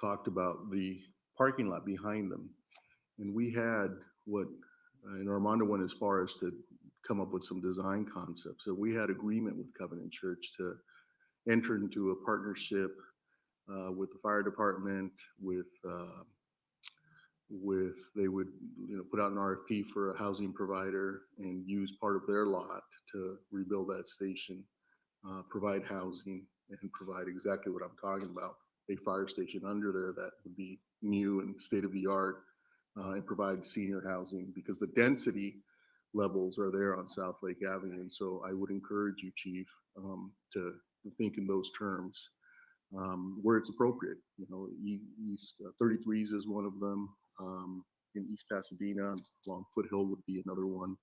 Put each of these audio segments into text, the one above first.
talked about the parking lot behind them. And we had what, and Armando went as far as to come up with some design concepts. So we had agreement with Covenant Church to enter into a partnership with the fire department, with they would put out an RFP for a housing provider and use part of their lot to rebuild that station, provide housing, and provide exactly what I'm talking about, a fire station under there that would be new and state of the art, and provide senior housing because the density levels are there on South Lake Avenue. And so I would encourage you, Chief, to think in those terms where it's appropriate. East 33s is one of them. In East Pasadena, along Foothill would be another one.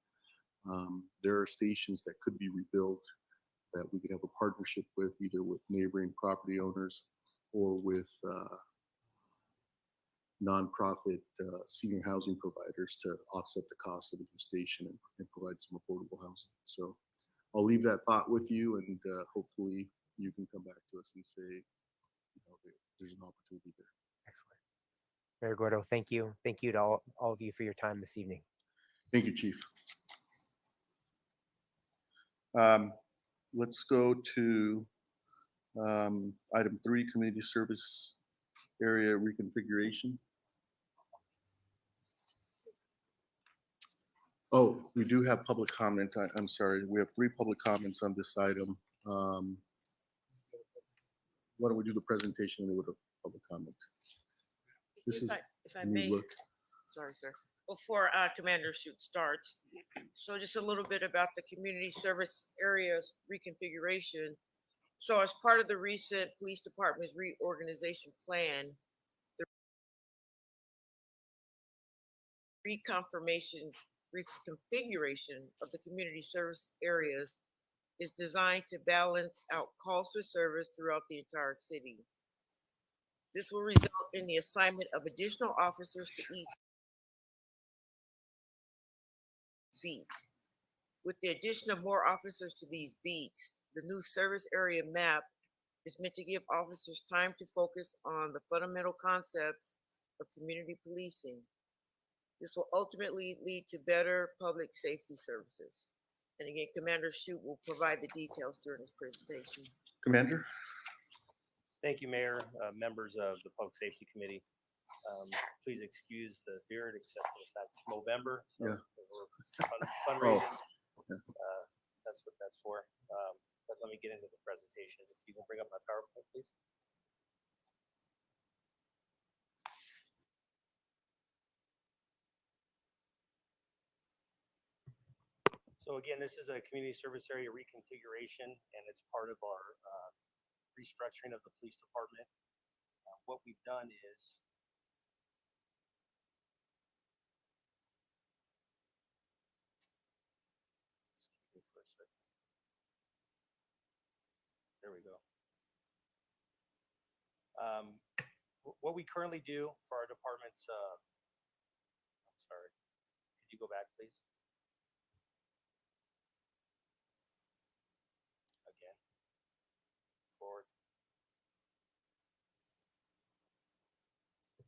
There are stations that could be rebuilt that we could have a partnership with, either with neighboring property owners or with nonprofit senior housing providers to offset the cost of the new station and provide some affordable housing. So I'll leave that thought with you, and hopefully you can come back to us and say, there's an opportunity there. Excellent. Mayor Gordo, thank you. Thank you to all of you for your time this evening. Thank you, Chief. Let's go to item 3, community service area reconfiguration. Oh, we do have public comment. I'm sorry. We have 3 public comments on this item. Why don't we do the presentation and then with a public comment? This is if I may, sorry, sir. Before Commander Shute starts, so just a little bit about the community service areas reconfiguration. So as part of the recent police department's reorganization plan, the reconfiguration of the community service areas is designed to balance out calls for service throughout the entire city. This will result in the assignment of additional officers to each beat. With the addition of more officers to these beats, the new service area map is meant to give officers time to focus on the fundamental concepts of community policing. This will ultimately lead to better public safety services. And again, Commander Shute will provide the details during his presentation. Commander. Thank you, Mayor, members of the Public Safety Committee. Please excuse the beard, except for the fact it's Movember, so yeah. We're fundraising. That's what that's for. But let me get into the presentation. If you can bring up my PowerPoint, please. So again, this is a community service area reconfiguration, and it's part of our restructuring of the police department. What we've done is there we go. What we currently do for our departments, I'm sorry, could you go back, please? Again, forward.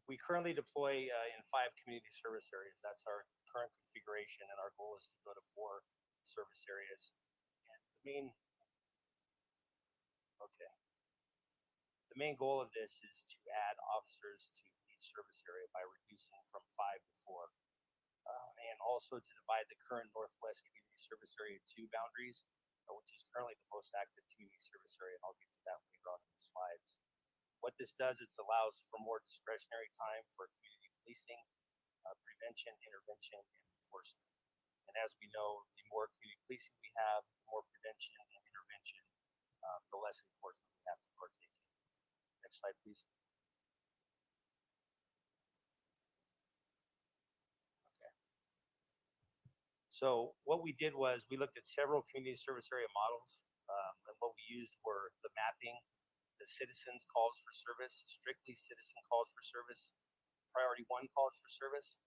We currently deploy in 5 community service areas. That's our current configuration, and our goal is to go to 4 service areas. And the main goal of this is to add officers to each service area by reducing from 5 to 4, and also to divide the current Northwest Community Service Area 2 boundaries, which is currently the most active community service area, and I'll get to that later on in the slides. What this does, it allows for more discretionary time for community policing, prevention, intervention, and enforcement. And as we know, the more community policing we have, the more prevention and intervention, the less enforcement we have to partake in. Next slide, please. Okay. So what we did was we looked at several community service area models, and what we used were the mapping, the citizens calls for service, strictly citizen calls for service, priority 1 calls for service.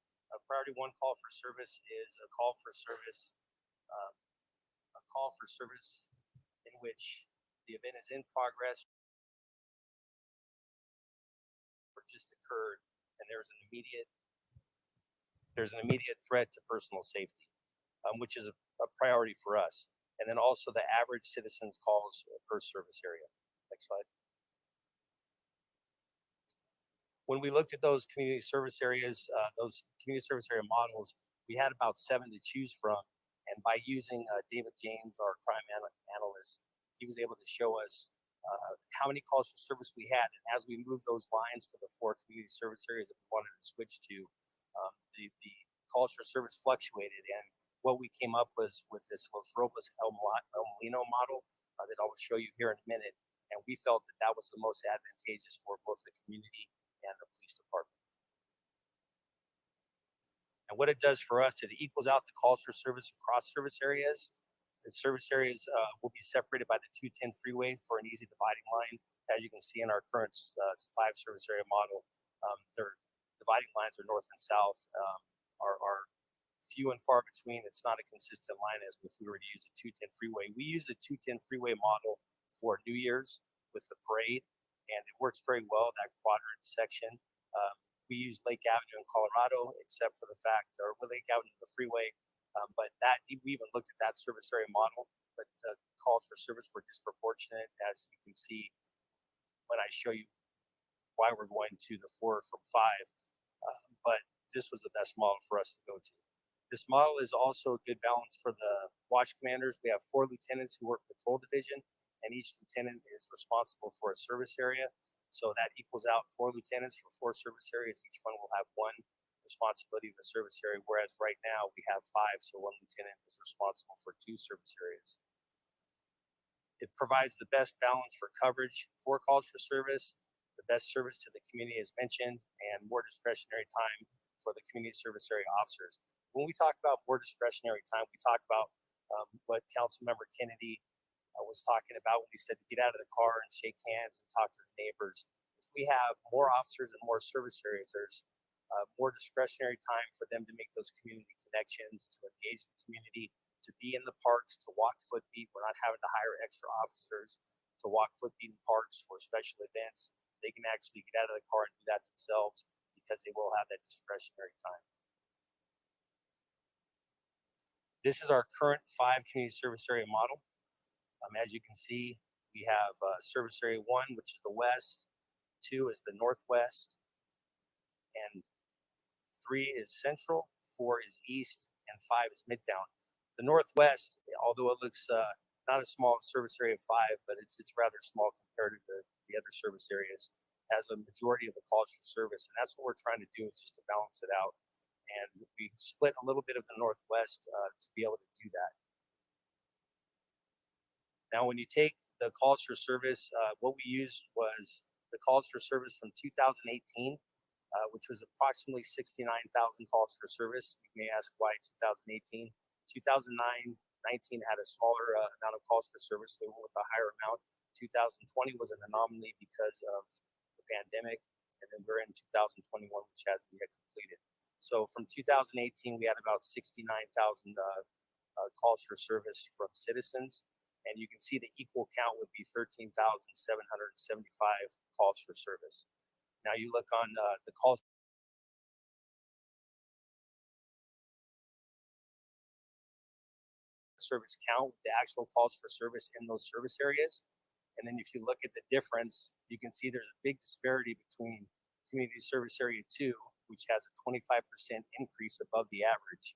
Priority 1 call for service is a call for service in which the event is in progress or just occurred, and there's an immediate threat to personal safety, which is a priority for us. And then also the average citizen's calls per service area. Next slide. When we looked at those community service areas, those community service area models, we had about 7 to choose from. And by using David James, our crime analyst, he was able to show us how many calls for service we had. And as we moved those lines for the 4 community service areas that we wanted to switch to, the calls for service fluctuated. And what we came up was with this Los Robles El Molino model that I will show you here in a minute. And we felt that that was the most advantageous for both the community and the police department. And what it does for us, it equals out the calls for service across service areas. The service areas will be separated by the 210 freeway for an easy dividing line. As you can see in our current 5 service area model, their dividing lines are north and south, are few and far between. It's not a consistent line as if we were to use the 210 freeway. We use the 210 freeway model for New Year's with the parade, and it works very well, that quadrant section. We use Lake Avenue in Colorado, except for the fact, or Lake Avenue, the freeway, but that we even looked at that service area model, but the calls for service were disproportionate, as you can see when I show you why we're going to the 4 from 5. But this was the best model for us to go to. This model is also a good balance for the watch commanders. We have 4 lieutenants who work patrol division, and each lieutenant is responsible for a service area. So that equals out 4 lieutenants for 4 service areas. Each one will have 1 responsibility of the service area, whereas right now we have 5, so 1 lieutenant is responsible for 2 service areas. It provides the best balance for coverage, 4 calls for service, the best service to the community as mentioned, and more discretionary time for the community service area officers. When we talk about more discretionary time, we talk about what Councilmember Kennedy was talking about when he said to get out of the car and shake hands and talk to the neighbors. If we have more officers and more service areas, there's more discretionary time for them to make those community connections, to engage the community, to be in the parks, to walk footbeat. We're not having to hire extra officers to walk footbeat in parks for special events. They can actually get out of the car and do that themselves because they will have that discretionary time. This is our current 5 community service area model. As you can see, we have service area 1, which is the west, 2 is the northwest, and 3 is central, 4 is east, and 5 is midtown. The northwest, although it looks not a small service area of 5, but it's rather small compared to the other service areas, has a majority of the calls for service, and that's what we're trying to do, is just to balance it out. And we split a little bit of the northwest to be able to do that. Now, when you take the calls for service, what we used was the calls for service from 2018, which was approximately 69,000 calls for service. You may ask why 2018. 2019 had a smaller amount of calls for service, so we went with a higher amount. 2020 was an anomaly because of the pandemic, and then we're in 2021, which hasn't yet completed. So from 2018, we had about 69,000 calls for service from citizens. And you can see the equal count would be 13,775 calls for service. Now you look on the calls service count with the actual calls for service in those service areas. And then if you look at the difference, you can see there's a big disparity between community service area 2, which has a 25% increase above the average,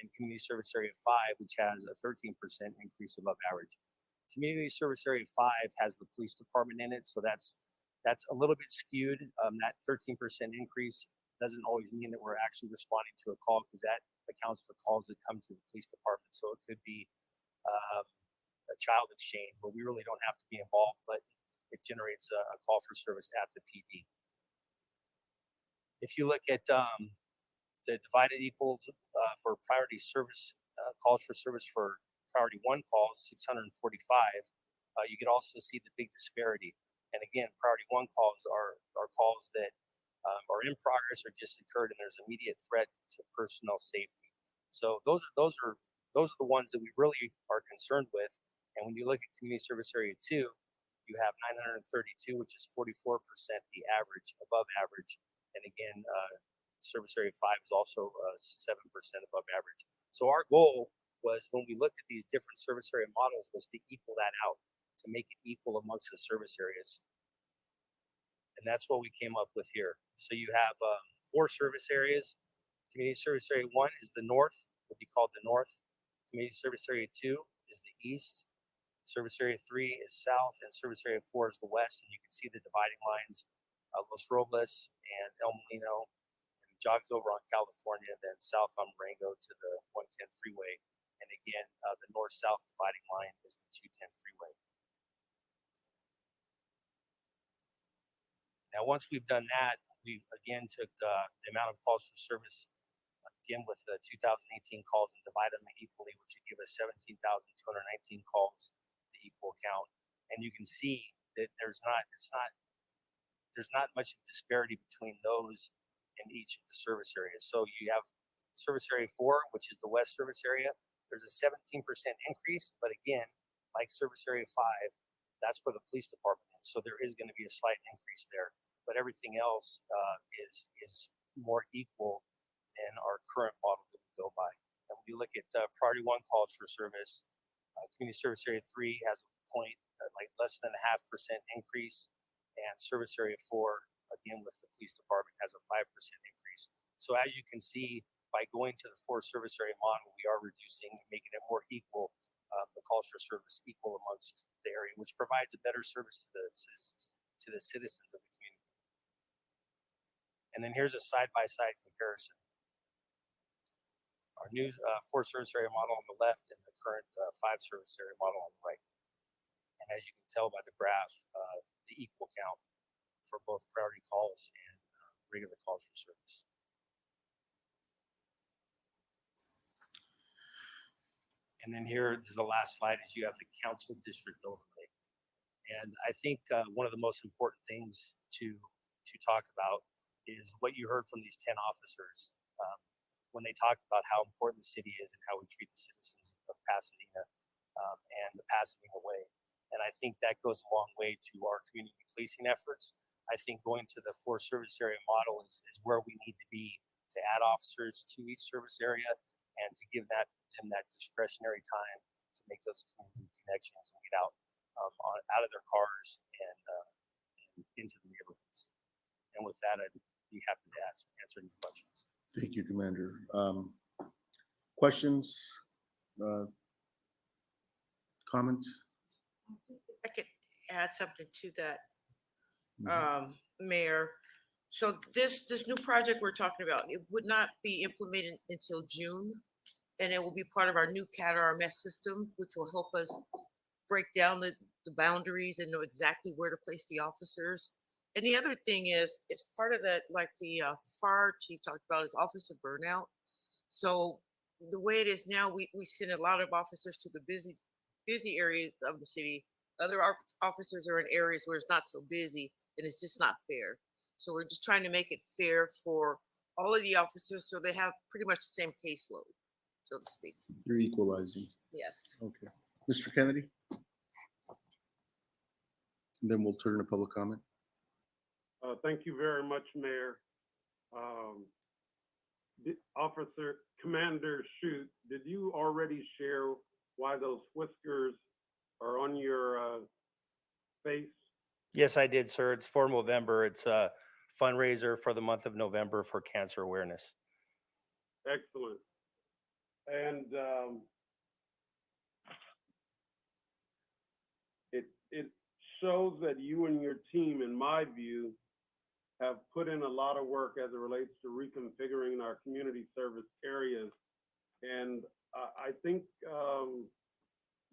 and community service area 5, which has a 13% increase above average. Community service area 5 has the police department in it, so that's a little bit skewed. That 13% increase doesn't always mean that we're actually responding to a call, because that accounts for calls that come to the police department. So it could be a child exchange where we really don't have to be involved, but it generates a call for service at the PD. If you look at the divided equal for priority service calls for service for priority 1 calls, 645, you can also see the big disparity. And again, priority 1 calls are calls that are in progress or just occurred, and there's immediate threat to personnel safety. So those are the ones that we really are concerned with. And when you look at community service area 2, you have 932, which is 44% the average, above average. And again, service area 5 is also 7% above average. So our goal was, when we looked at these different service area models, was to equal that out, to make it equal amongst the service areas. And that's what we came up with here. So you have 4 service areas. Community service area 1 is the north, would be called the north. Community service area 2 is the east. Service area 3 is south, and service area 4 is the west. And you can see the dividing lines, Los Robles and El Molino, and jogs over on California, then south on Marengo to the 110 freeway. And again, the north-south dividing line is the 210 freeway. Now, once we've done that, we again took the amount of calls for service, again with the 2018 calls, and divide them equally, which would give us 17,219 calls, the equal count. And you can see that there's not much of disparity between those in each of the service areas. So you have service area 4, which is the west service area. There's a 17% increase, but again, like service area 5, that's where the police department is. So there is going to be a slight increase there, but everything else is more equal than our current model that we go by. And when you look at priority 1 calls for service, community service area 3 has a point, like less than a 0.5% increase, and service area 4, again with the police department, has a 5% increase. So as you can see, by going to the 4 service area model, we are reducing, making it more equal, the calls for service equal amongst the area, which provides a better service to the citizens of the community. And then here's a side-by-side comparison. Our new 4 service area model on the left, and the current 5 service area model on the right. And as you can tell by the graph, the equal count for both priority calls and regular calls for service. And then here is the last slide, is you have the council district overlay. And I think one of the most important things to talk about is what you heard from these 10 officers when they talk about how important the city is and how we treat the citizens of Pasadena and the Pasadena way. And I think that goes a long way to our community policing efforts. I think going to the 4 service area model is where we need to be, to add officers to each service area and to give them that discretionary time to make those community connections and get out out of their cars and into the neighborhoods. And with that, I'd be happy to answer any questions. Thank you, Commander. Questions, comments? I could add something to that, Mayor. So this new project we're talking about, it would not be implemented until June, and it will be part of our new CAT RMS system, which will help us break down the boundaries and know exactly where to place the officers. And the other thing is, it's part of that, like the fire chief talked about, is officer burnout. So the way it is now, we send a lot of officers to the busy areas of the city. Other officers are in areas where it's not so busy, and it's just not fair. So we're just trying to make it fair for all of the officers, so they have pretty much the same caseload, so to speak. You're equalizing. Yes. Okay. Mr. Kennedy? And then we'll turn to public comment. Thank you very much, Mayor. Officer Commander Shute, did you already share why those whiskers are on your face? Yes, I did, sir. It's for November. It's a fundraiser for the month of November for cancer awareness. Excellent. And it shows that you and your team, in my view, have put in a lot of work as it relates to reconfiguring our community service areas. And I think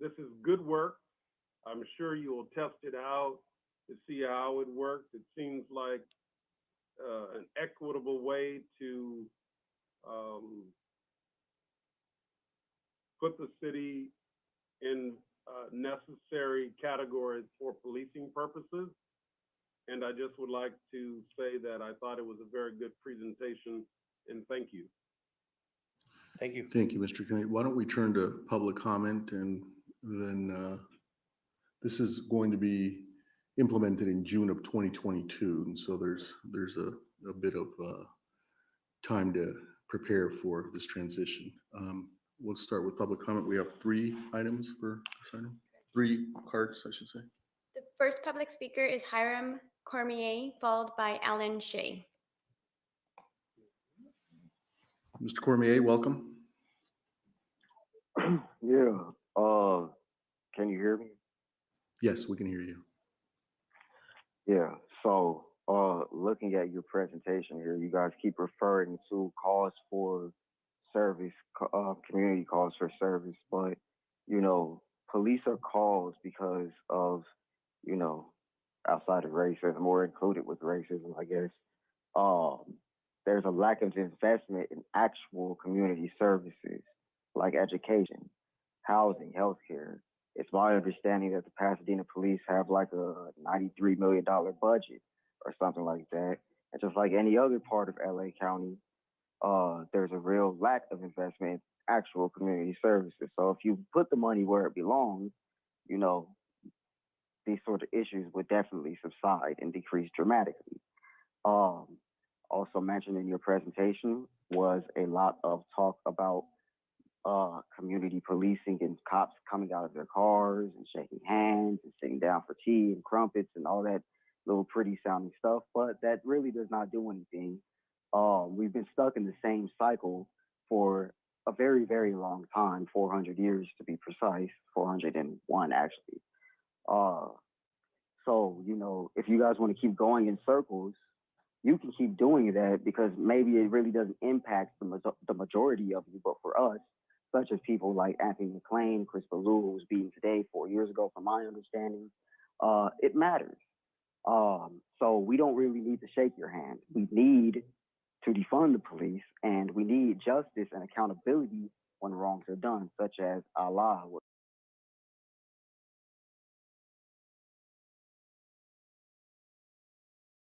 this is good work. I'm sure you will test it out to see how it works. It seems like an equitable way to put the city in necessary categories for policing purposes. And I just would like to say that I thought it was a very good presentation, and thank you. Thank you. Thank you, Mr. Kennedy. Why don't we turn to public comment, and then this is going to be implemented in June of 2022. And so there's a bit of time to prepare for this transition. We'll start with public comment. We have 3 items for this item. 3 cards, I should say. The first public speaker is Hiram Cormier, followed by Alan Shea. Mr. Cormier, welcome. Yeah. Can you hear me? Yes, we can hear you. Yeah. So, looking at your presentation here, you guys keep referring to calls for service, community calls for service, but you know, police are called because of, you know, outside of racism or included with racism, I guess. There's a lack of investment in actual community services like education, housing, healthcare. It's my understanding that the Pasadena police have like a $93 million budget or something like that. And just like any other part of LA County, there's a real lack of investment in actual community services. So if you put the money where it belongs, you know, these sort of issues would definitely subside and decrease dramatically. Also mentioned in your presentation was a lot of talk about community policing and cops coming out of their cars and shaking hands and sitting down for tea and crumpets and all that little pretty sounding stuff, but that really does not do anything. We've been stuck in the same cycle for a very, very long time, 400 years to be precise, 401 actually. So, you know, if you guys want to keep going in circles, you can keep doing that because maybe it really doesn't impact the majority of you, but for us, such as people like Anthony McClain, Chris Ballou, who was beaten today 4 years ago, from my understanding, it matters. So we don't really need to shake your hand. We need to defund the police, and we need justice and accountability when wrongs are done, such as Allah.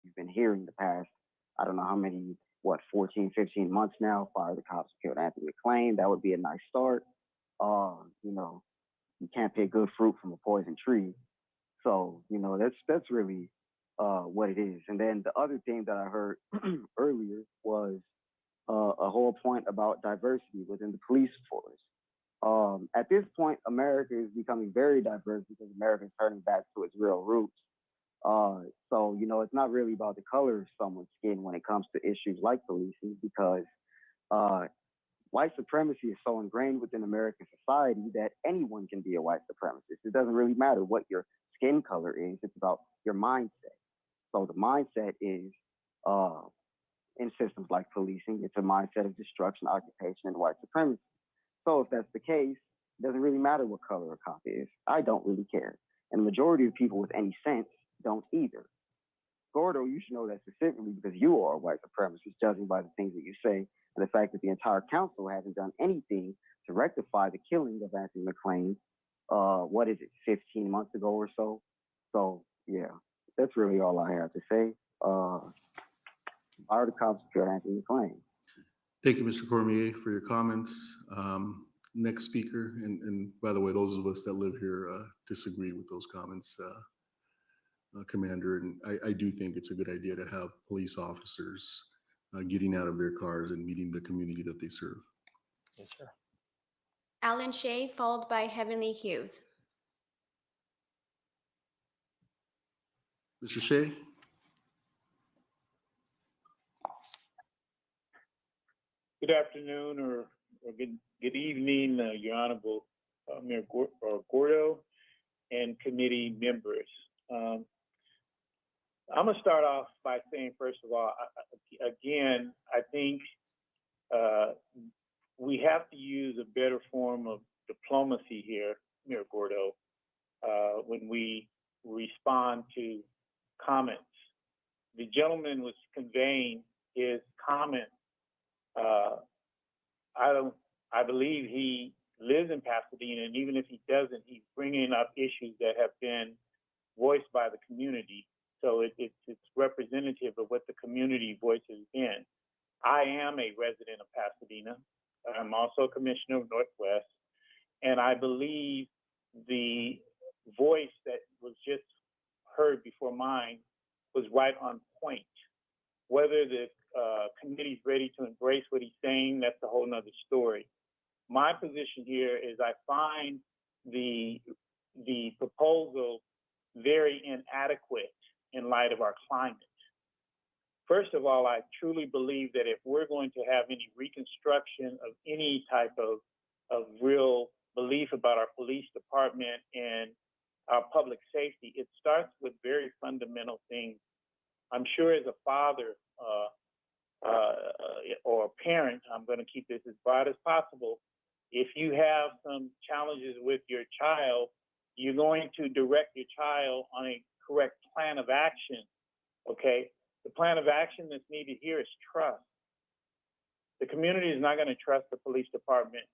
You've been hearing the past, I don't know how many, 14, 15 months now, fire the cops who killed Anthony McClain. That would be a nice start. You know, you can't pick good fruit from a poison tree. So, you know, that's really what it is. And then the other thing that I heard earlier was a whole point about diversity within the police force. At this point, America is becoming very diverse because America is turning back to its real roots. So, you know, it's not really about the color of someone's skin when it comes to issues like policing, because white supremacy is so ingrained within American society that anyone can be a white supremacist. It doesn't really matter what your skin color is. It's about your mindset. So the mindset is in systems like policing, it's a mindset of destruction, occupation, and white supremacy. So if that's the case, it doesn't really matter what color a cop is. I don't really care. And the majority of people with any sense don't either. Gordo, you should know that specifically because you are a white supremacist, judging by the things that you say, and the fact that the entire council hasn't done anything to rectify the killing of Anthony McClain, 15 months ago or so. So, yeah, that's really all I have to say. Fire the cops who killed Anthony McClain. Thank you, Mr. Cormier, for your comments. Next speaker, and by the way, those of us that live here disagree with those comments, Commander, and I do think it's a good idea to have police officers getting out of their cars and meeting the community that they serve. Yes, sir. Alan Shea, followed by Heavenly Hughes. Mr. Shea? Good afternoon or good evening, Your Honorable Mayor Gordo and committee members. I'm going to start off by saying, first of all, I think we have to use a better form of diplomacy here, Mayor Gordo, when we respond to comments. The gentleman was conveying his comment. I believe he lives in Pasadena, and even if he doesn't, he's bringing up issues that have been voiced by the community. So it's representative of what the community voice has been. I am a resident of Pasadena. I'm also a commissioner of Northwest, and I believe the voice that was just heard before mine was right on point. Whether the committee's ready to embrace what he's saying, that's a whole nother story. My position here is I find the proposal very inadequate in light of our climate. First of all, I truly believe that if we're going to have any reconstruction of any type of real belief about our police department and our public safety, it starts with very fundamental things. I'm sure as a father or a parent, I'm going to keep this as broad as possible. If you have some challenges with your child, you're going to direct your child on a correct plan of action, okay? The plan of action that's needed here is trust. The community is not going to trust the police department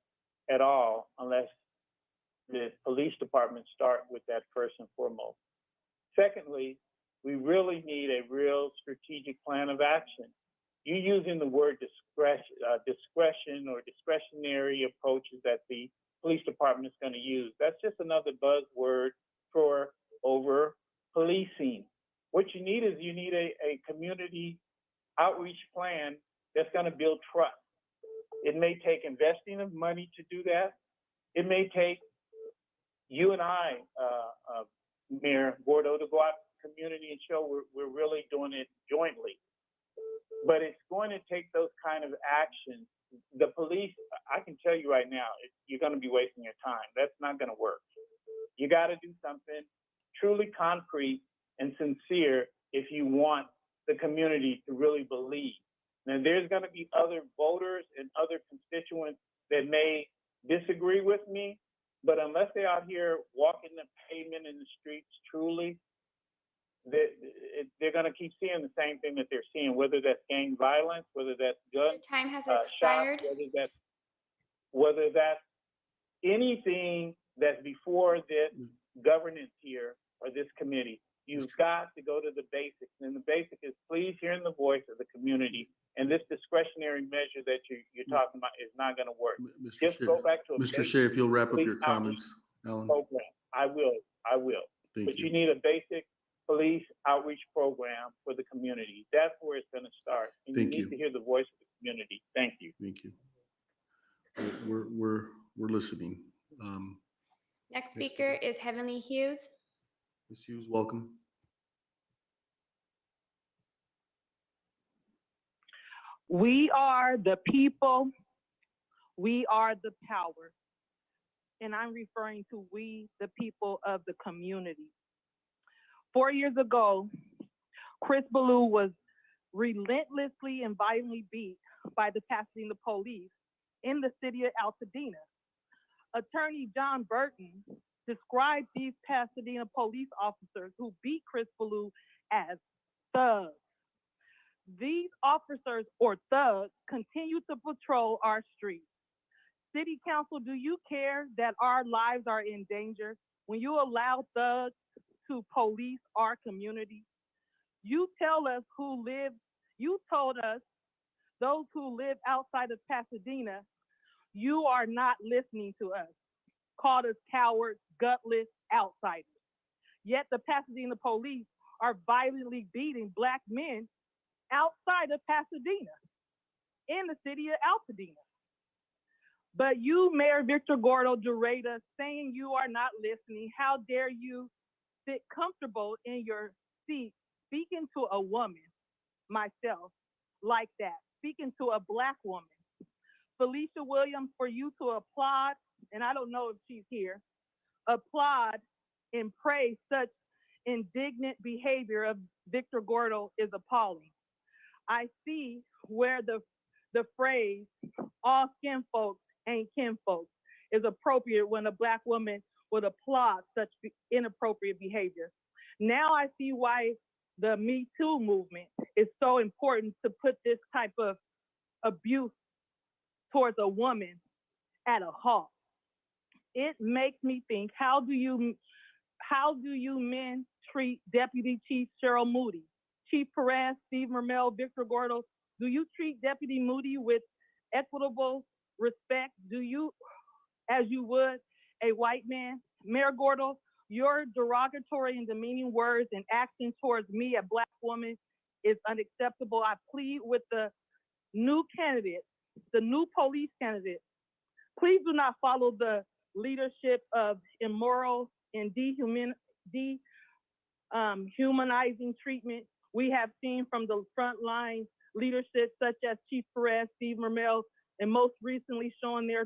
at all unless the police department start with that first and foremost. Secondly, we really need a real strategic plan of action. You're using the word discretion or discretionary approaches that the police department is going to use. That's just another buzzword for over policing. What you need is you need a community outreach plan that's going to build trust. It may take investing of money to do that. It may take you and I, Mayor Gordo, to go out to the community and show we're really doing it jointly. But it's going to take those kind of actions. The police, I can tell you right now, you're going to be wasting your time. That's not going to work. You got to do something truly concrete and sincere if you want the community to really believe. Now, there's going to be other voters and other constituents that may disagree with me, but unless they're out here walking the pavement in the streets truly, they're going to keep seeing the same thing that they're seeing, whether that's gang violence, whether that's gun Your time has shots, expired. whether that's anything that's before this governance here or this committee. You've got to go to the basics, and the basic is please hearing the voice of the community. And this discretionary measure that you're talking about is not going to work. Just go back to a Mr. Shea, if you'll wrap up your police comments, Alan. program. I will. Thank You you. need a basic police outreach program for the community. That's where it's going to start. And Thank you need you. to hear the voice of the community. Thank you. Thank you. We're listening. Next speaker is Heavenly Hughes. Ms. Hughes, welcome. We are the people. We are the power. And I'm referring to we, the people of the community. 4 years ago, Chris Ballou was relentlessly and violently beat by the Pasadena police in the city of Pasadena. Attorney John Burton described these Pasadena police officers who beat Chris Ballou as thugs. These officers or thugs continue to patrol our streets. City Council, do you care that our lives are in danger when you allow thugs to police our community? You told us, those who live outside of Pasadena, you are not listening to us. Called us cowards, gutless, outsiders. Yet the Pasadena police are violently beating Black men outside of Pasadena, in the city of Pasadena. But you, Mayor Victor Gordo, derate us, saying you are not listening. How dare you sit comfortable in your seat, speaking to a woman, myself, like that, speaking to a Black woman. Felicia Williams, for you to applaud, and I don't know if she's here, applaud and praise such indignant behavior of Victor Gordo is appalling. I see where the phrase, all skin folks ain't kin folks, is appropriate when a Black woman would applaud such inappropriate behavior. Now I see why the Me Too movement is so important to put this type of abuse towards a woman at a halt. It makes me think, how do you men treat Deputy Chief Cheryl Moody, Chief Perez, Steve Mermel, Victor Gordo? Do you treat Deputy Moody with equitable respect? Do you, as you would a white man? Mayor Gordo, Your derogatory and demeaning words and actions towards me, a Black woman, is unacceptable. I plead with the new candidate, the new police candidate. Please do not follow the leadership of immoral and humanizing treatment we have seen from the frontline leadership such as Chief Perez, Steve Mermel, and most recently showing their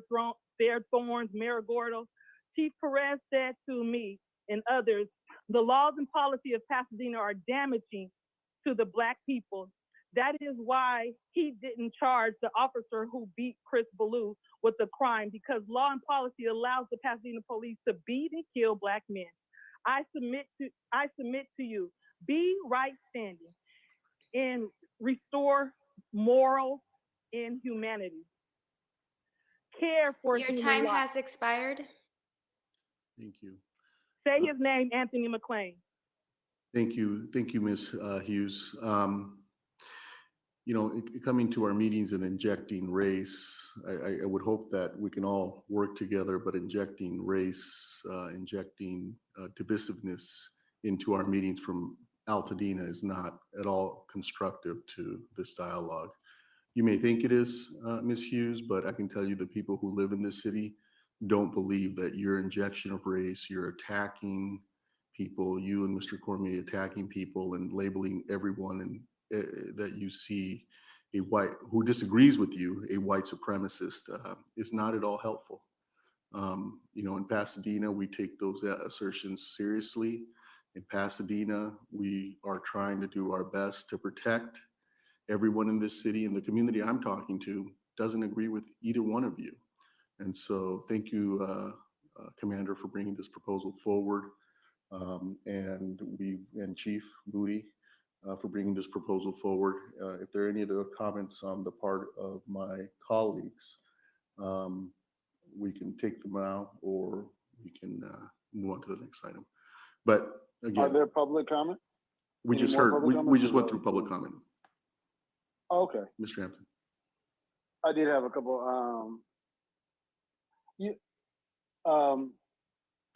thorns, Mayor Gordo. Chief Perez said to me and others, the laws and policy of Pasadena are damaging to the Black people. That is why he didn't charge the officer who beat Chris Ballou with the crime, because law and policy allows the Pasadena police to beat and kill Black men. I submit to you, be right standing and restore moral and humanity. Care for Your human time life. has expired. Thank you. Say his name, Anthony McLean. Thank you, Ms. Hughes. You know, coming to our meetings and injecting race, I would hope that we can all work together, but injecting race, injecting divisiveness into our meetings from Altadena is not at all constructive to this dialogue. You may think it is, Ms. Hughes, but I can tell you the people who live in this city don't believe that your injection of race, you're attacking people, you and Mr. Cormier attacking people and labeling everyone and that you see a white who disagrees with you, a white supremacist, is not at all helpful. You know, in Pasadena, we take those assertions seriously. In Pasadena, we are trying to do our best to protect everyone in this city, and the community I'm talking to doesn't agree with either one of you. And so thank you, Commander, for bringing this proposal forward. And Chief Moody for bringing this proposal forward. If there are any other comments on the part of my colleagues, we can take them now, or we can move on to the next item. But again, are there public comment? We just heard, we just went through public comment. Okay. Mr. Hampton. I did have a couple.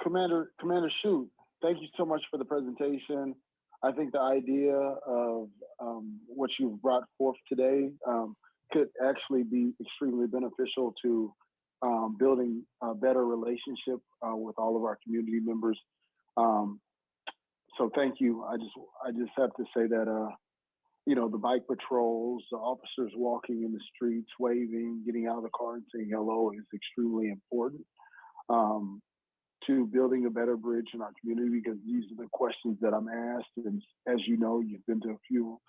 Commander Shute, thank you so much for the presentation. I think the idea of what you've brought forth today could actually be extremely beneficial to building a better relationship with all of our community members. So thank you. I just have to say that you know, the bike patrols, the officers walking in the streets, waving, getting out of the car and saying hello is extremely important to building a better bridge in our community, because these are the questions that I'm asked. And as you know, you've been to a few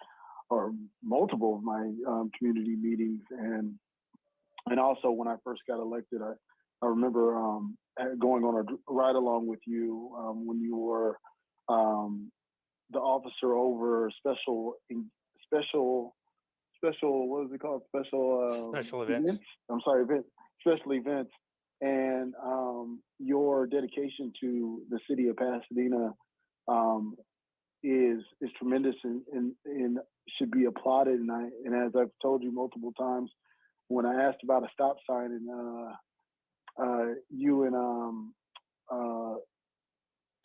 or multiple of my community meetings. And also when I first got elected, I remember going on a ride along with you when you were the officer over special, what is it called? Special events. I'm sorry, special events. And your dedication to the city of Pasadena is tremendous and should be applauded. And as I've told you multiple times, when I asked about a stop sign, and you and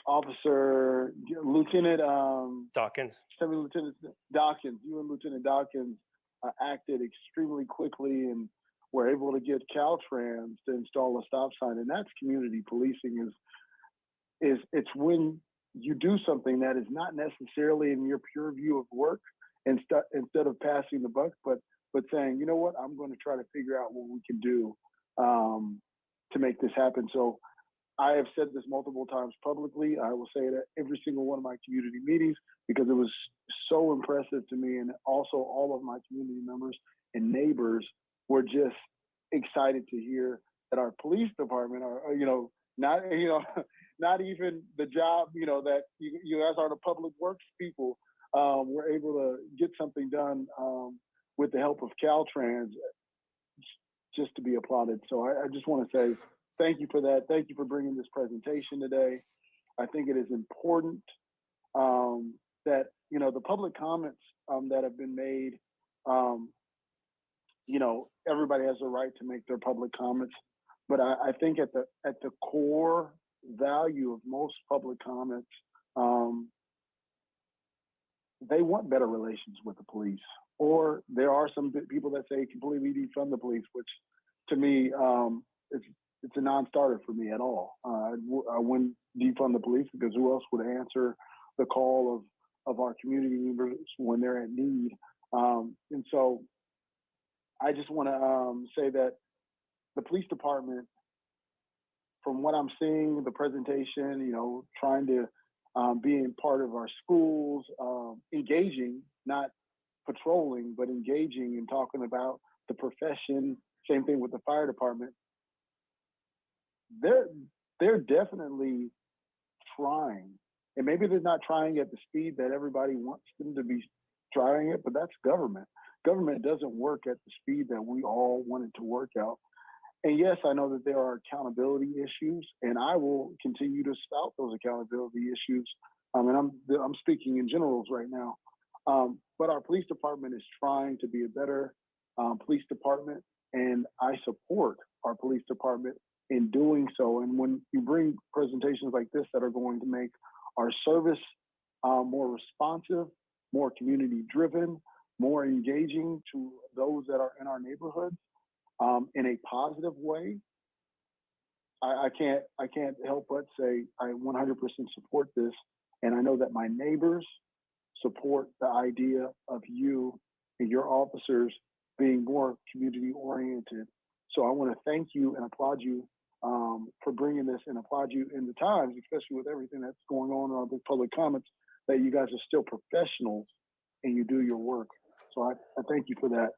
Officer Lieutenant Dawkins, Lieutenant Dawkins, you and Lieutenant Dawkins acted extremely quickly and were able to get Caltrans to install a stop sign. And that's community policing. It's when you do something that is not necessarily in your pure view of work, instead of passing the buck, but saying, you know what, I'm going to try to figure out what we can do to make this happen. So I have said this multiple times publicly. I will say it at every single one of my community meetings because it was so impressive to me. And also all of my community members and neighbors were just excited to hear that our police department are, not even the job, that you guys are the public works people. We're able to get something done with the help of Caltrans, just to be applauded. So I just want to say thank you for that. Thank you for bringing this presentation today. I think it is important that, the public comments that have been made, everybody has a right to make their public comments. But I think at the core value of most public comments, they want better relations with the police. Or there are some people that say completely defund the police, which to me, it's a non-starter for me at all. I wouldn't defund the police because who else would answer the call of our community members when they're in need? And so I just want to say that the police department, from what I'm seeing, the presentation, you know, trying to being part of our schools, engaging, not patrolling, but engaging and talking about the profession. Same thing with the fire department. They're definitely trying, and maybe they're not trying at the speed that everybody wants them to be trying it, but that's government. Government doesn't work at the speed that we all want it to work out. And yes, I know that there are accountability issues, and I will continue to spout those accountability issues. And I'm speaking in generals right now. But our police department is trying to be a better police department, and I support our police department in doing so. And when you bring presentations like this that are going to make our service more responsive, more community driven, more engaging to those that are in our neighborhoods, in a positive way, I can't help but say I 100% support this, and I know that my neighbors support the idea of you and your officers being more community oriented. So I want to thank you and applaud you for bringing this, and applaud you in the times, especially with everything that's going on the public comments, that you guys are still professionals and you do your work. So I thank you for that.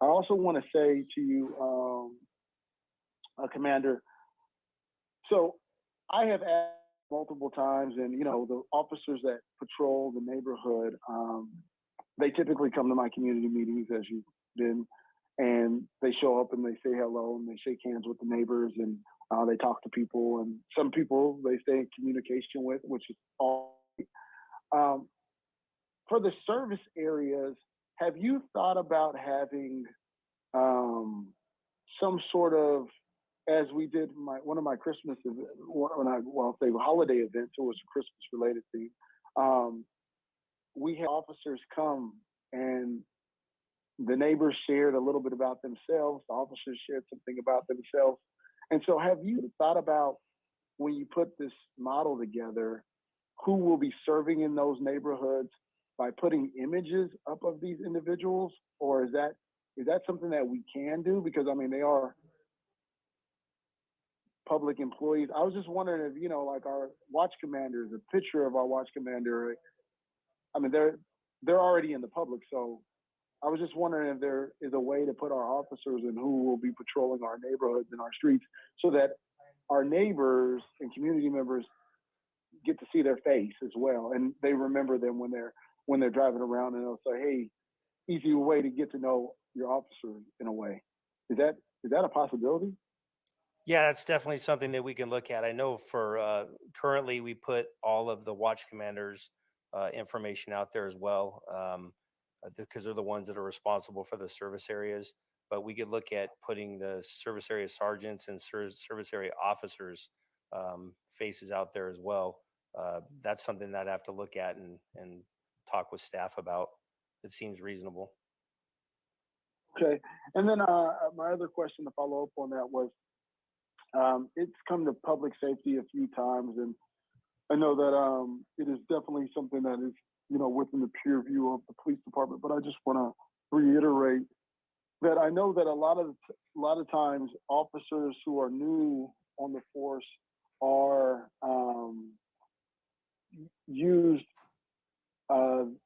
I also want to say to you, Commander, so I have asked multiple times, and you know, the officers that patrol the neighborhood, they typically come to my community meetings, as you've been, and they show up and they say hello and they shake hands with the neighbors, and they talk to people, and some people they stay in communication with, which is all. For the service areas, have you thought about having some sort of, as we did one of my Christmas events, I'll say holiday events, it was a Christmas related thing. We had officers come and the neighbors shared a little bit about themselves. The officers shared something about themselves. And so have you thought about, when you put this model together, who will be serving in those neighborhoods by putting images up of these individuals? Or is that something that we can do? Because I mean, they are public employees. I was just wondering if, you know, like our watch commanders, a picture of our watch commander, I mean, they're already in the public. So I was just wondering if there is a way to put our officers and who will be patrolling our neighborhoods and our streets, so that our neighbors and community members get to see their face as well, and they remember them when they're driving around, and they'll say, "Hey, easy way to get to know your officer in a way." Is that a possibility? Yeah, that's definitely something that we can look at. I know for currently we put all of the watch commanders information out there as well, because they're the ones that are responsible for the service areas. But we could look at putting the service area sergeants and service area officers faces out there as well. That's something that I'd have to look at and talk with staff about. It seems reasonable. Okay. And then my other question to follow up on that was, it's come to public safety a few times, and I know that it is definitely something that is, you know, within the peer view of the police department. But I just want to reiterate that I know that a lot of times officers who are new on the force are used 1,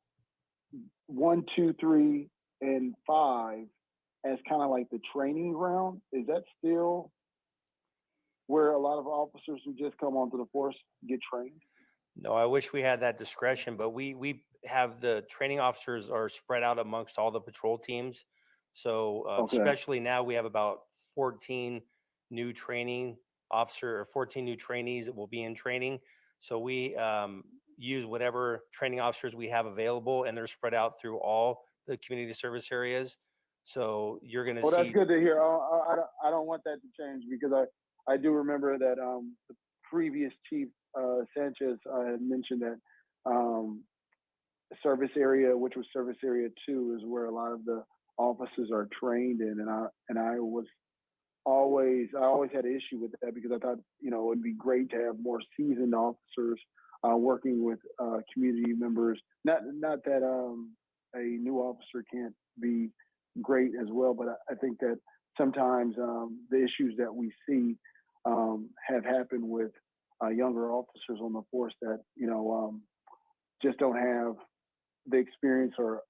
2, 3, and 5 as kind of like the training ground. Is that still where a lot of officers who just come onto the force get trained? No, I wish we had that discretion, but we have the training officers are spread out amongst all the patrol teams. So especially now we have about 14 new training officer or 14 new trainees that will be in training. So we use whatever training officers we have available, and they're spread out through all the community service areas. So you're going to see. Well, that's good to hear. I don't want that to change, because I do remember that the previous chief Sanchez had mentioned that service area, which was service area 2, is where a lot of the officers are trained in, and I always had an issue with that because I thought, you know, it'd be great to have more seasoned officers working with community members. Not that a new officer can't be great as well, but I think that sometimes the issues that we see have happened with younger officers on the force that, you know, just don't have the experience or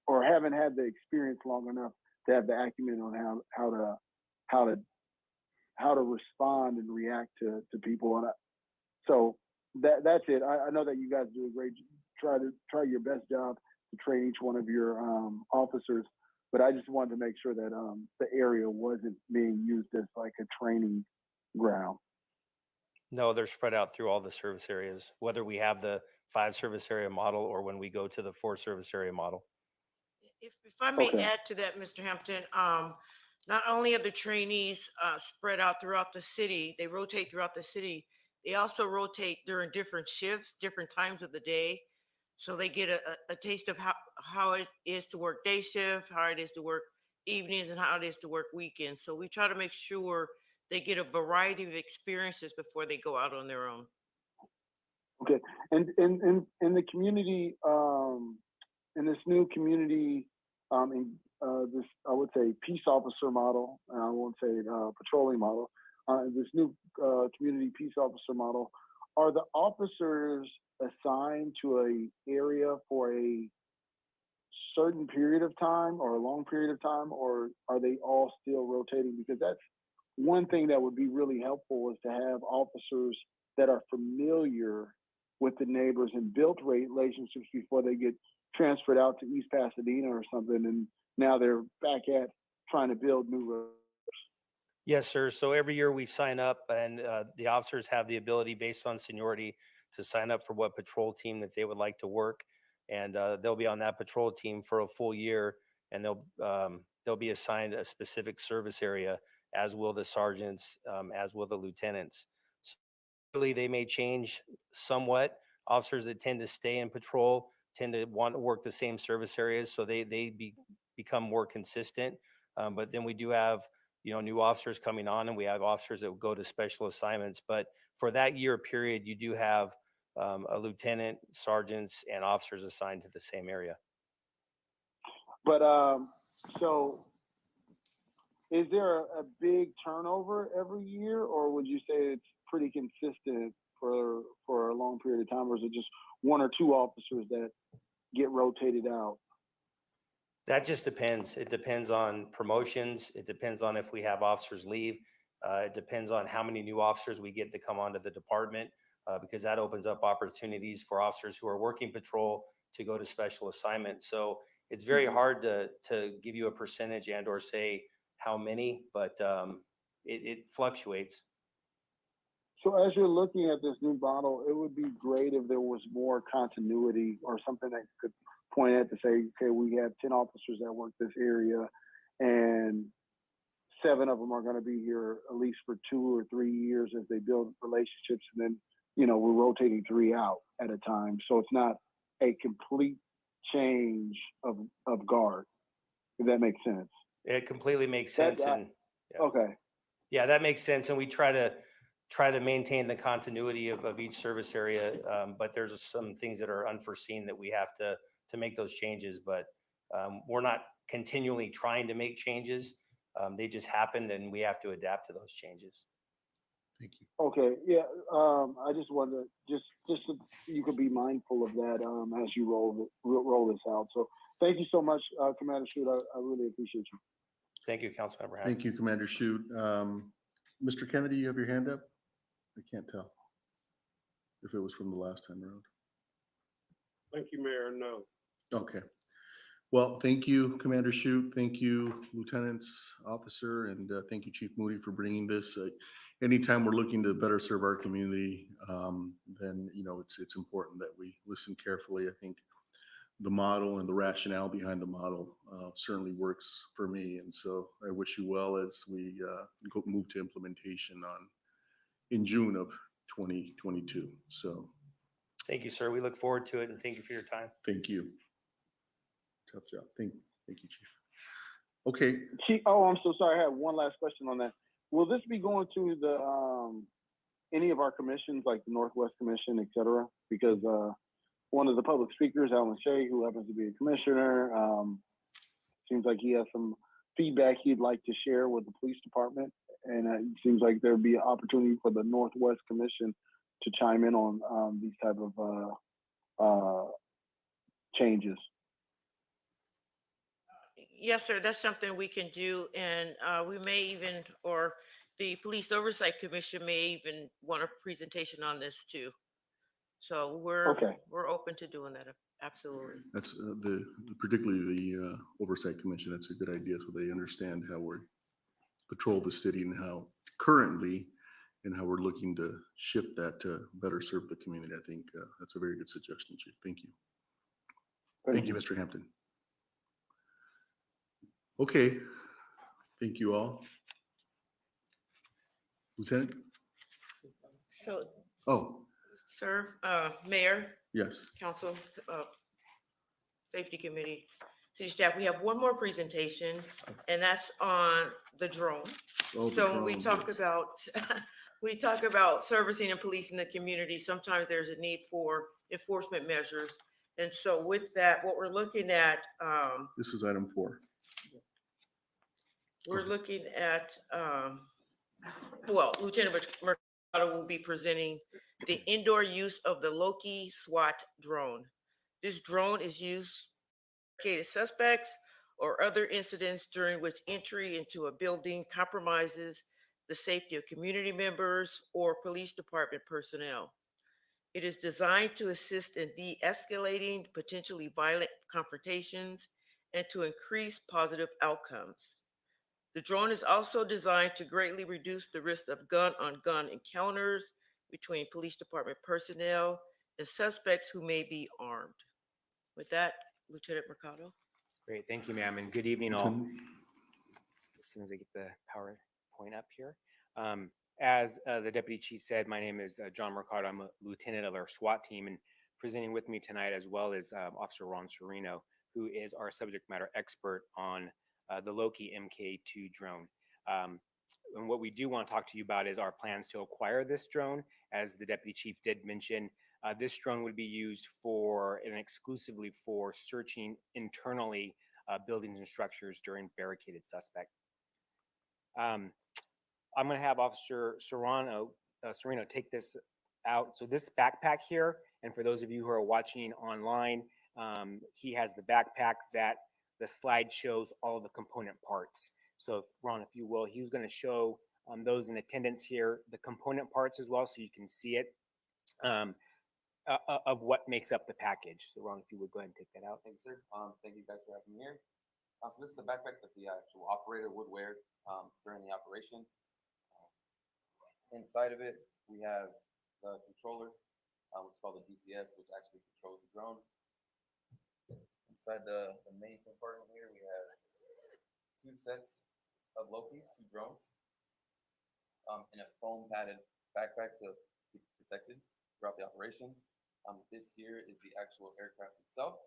haven't had the experience long enough to have the acumen on how to respond and react to people. And so that's it. I know that you guys do a great, try your best job to train each one of your officers, but I just wanted to make sure that the area wasn't being used as like a training ground. No, they're spread out through all the service areas, whether we have the 5 service area model or when we go to the 4 service area model. If I may Okay. add to that, Mr. Hampton, not only are the trainees spread out throughout the city, they rotate throughout the city, they also rotate during different shifts, different times of the day. So they get a taste of how it is to work day shift, how it is to work evenings, and how it is to work weekends. So we try to make sure they get a variety of experiences before they go out on their own. Okay, and in the community, in this new community, this I would say peace officer model, and I won't say patrolling model. This new community peace officer model, are the officers assigned to a area for a certain period of time or a long period of time, or are they all still rotating? Because that's one thing that would be really helpful, is to have officers that are familiar with the neighbors and built relationships before they get transferred out to East Pasadena or something, and now they're back at trying to build new roads. Yes, sir. So every year we sign up, and the officers have the ability, based on seniority, to sign up for what patrol team that they would like to work, and they'll be on that patrol team for a full year, and they'll be assigned a specific service area, as will the sergeants, as will the lieutenants. So really, they may change somewhat. Officers that tend to stay in patrol tend to want to work the same service areas, so they become more consistent. But then we do have, you know, new officers coming on, and we have officers that will go to special assignments. But for that year period, you do have a lieutenant, sergeants, and officers assigned to the same area. But so is there a big turnover every year, or would you say it's pretty consistent for a long period of time, or is it just 1 or 2 officers that get rotated out? That just depends. It depends on promotions. It depends on if we have officers leave. It depends on how many new officers we get to come onto the department, because that opens up opportunities for officers who are working patrol to go to special assignment. So it's very hard to give you a percentage and or say how many, but it fluctuates. So as you're looking at this new model, it would be great if there was more continuity or something that could point at to say, okay, we have 10 officers that work this area, and 7 of them are going to be here at least for 2 or 3 years as they build relationships, and then, you know, we're rotating 3 out at a time. So it's not a complete change of guard, if that makes sense. It completely makes sense. And yeah. Okay. Yeah, that makes sense. And we try to maintain the continuity of each service area. But there's some things that are unforeseen that we have to make those changes. But we're not continually trying to make changes. They just happen, and we have to adapt to those changes. Thank you. Okay. Yeah. I just wanted to just so you could be mindful of that as you roll this out. So thank you so much, Commander Shute. I really appreciate you. Thank you, Councilmember Hack. Thank you, Commander Shute. Mr. Kennedy, you have your hand up? I can't tell if it was from the last time around. Thank you, Mayor. No. Okay. Well, thank you, Commander Shute. Thank you, Lieutenants, Officer, and thank you, Chief Moody, for bringing this. Anytime we're looking to better serve our community, then, you know, it's important that we listen carefully. I think the model and the rationale behind the model certainly works for me. And so I wish you well as we move to implementation in June of 2022. So Thank you, sir. We look forward to it, and thank you for your time. thank you. Tough job. Thank you, Chief. Okay. Chief, oh, I'm so sorry. I have one last question on that. Will this be going to the any of our commissions, like the Northwest Commission, et cetera? Because one of the public speakers, Alan Shea, who happens to be a commissioner, seems like he has some feedback he'd like to share with the police department. And it seems like there'd be an opportunity for the Northwest Commission to chime in on these type of changes. Yes, sir, that's something we can do, and we may even, or the Police Oversight Commission may even want a presentation on this too. So we're open to doing that, absolutely. That's particularly the Oversight Commission. That's a good idea, so they understand how we patrol the city and how currently, and how we're looking to shift that to better serve the community. I think that's a very good suggestion, Chief. Thank you. Thank you, Mr. Hampton. Okay, thank you all. Lieutenant? So, Oh, sir, Mayor, yes. Council, Safety Committee, City Staff, we have one more presentation, and that's on the drone. Oh, So the when we drone, talk yes. about, we talk about servicing and policing the community, sometimes there's a need for enforcement measures. And so with that, what we're looking at, This is item 4. we're looking at, well, Lieutenant Mercado will be presenting the indoor use of the Loki Swat drone. This drone is used to locate suspects or other incidents during which entry into a building compromises the safety of community members or police department personnel. It is designed to assist in de-escalating potentially violent confrontations and to increase positive outcomes. The drone is also designed to greatly reduce the risk of gun-on-gun encounters between police department personnel and suspects who may be armed. With that, Lieutenant Mercado. Great, thank you, ma'am, and good evening all. Lieutenant? As soon as I get the PowerPoint up here. As the Deputy Chief said, my name is John Mercado. I'm a lieutenant of our SWAT team, and presenting with me tonight as well as Officer Ron Serino, who is our subject matter expert on the Loki Mk2 drone. And what we do want to talk to you about is our plans to acquire this drone. As the Deputy Chief did mention, this drone would be used for and exclusively for searching internally buildings and structures during barricaded suspect. I'm going to have Officer Serino take this out. So this backpack here, and for those of you who are watching online, he has the backpack that the slide shows all of the component parts. So if Ron, if you will, he was going to show those in attendance here, the component parts as well, so you can see it of what makes up the package. So Ron, if you would go ahead and take that out. Thank you, sir. Thank you guys for having me here. So this is the backpack that the actual operator would wear during the operation. Inside of it, we have the controller, which is called the DCS, which actually controls the drone. Inside the main compartment here, we have 2 sets of Lokis, 2 drones, in a foam padded backpack to keep protected throughout the operation. This here is the actual aircraft itself.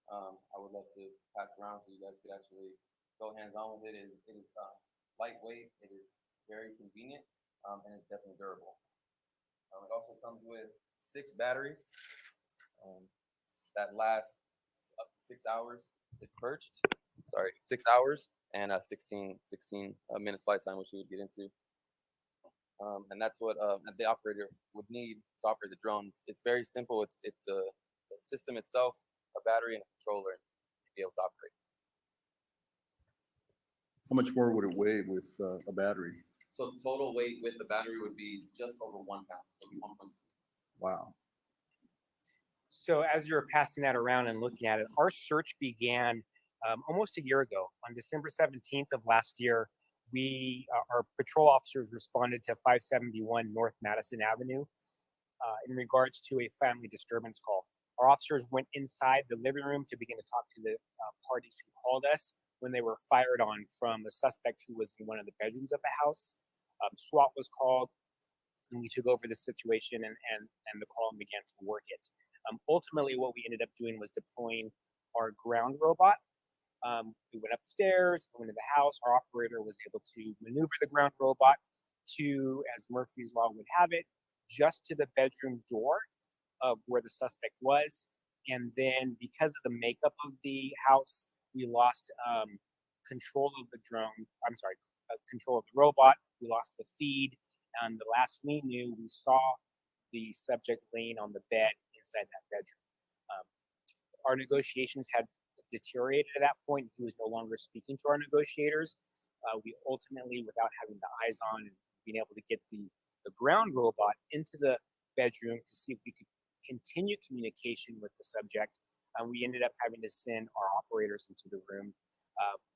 I would love to pass around so you guys could actually go hands-on with it. It is lightweight, it is very convenient, and it's definitely durable. It also comes with 6 batteries that last up to 6 hours if perched. Sorry, 6 hours and 16 minutes flight time, which we would get into. And that's what the operator would need to operate the drone. It's very simple. It's the system itself, a battery, and a controller to be able to operate. How much more would it weigh with a battery? So total weight with the battery would be just over 1 pound, so it'd be 1.2. Wow. So as you're passing that around and looking at it, our search began almost a year ago. On December 17th of last year, our patrol officers responded to 571 North Madison Avenue in regards to a family disturbance call. Our officers went inside the living room to begin to talk to the parties who called us when they were fired on from a suspect who was in one of the bedrooms of the house. SWAT was called. and we took over the situation and the call and began to work it. Ultimately, what we ended up doing was deploying our ground robot. We went upstairs, we went into the house. Our operator was able to maneuver the ground robot to, as Murphy's Law would have it, just to the bedroom door of where the suspect was. And then because of the makeup of the house, we lost control of the drone. I'm sorry, control of the robot. We lost the feed. And the last we knew, we saw the subject laying on the bed inside that bedroom. Our negotiations had deteriorated at that point. He was no longer speaking to our negotiators. We ultimately, without having the eyes on and being able to get the ground robot into the bedroom to see if we could continue communication with the subject, we ended up having to send our operators into the room.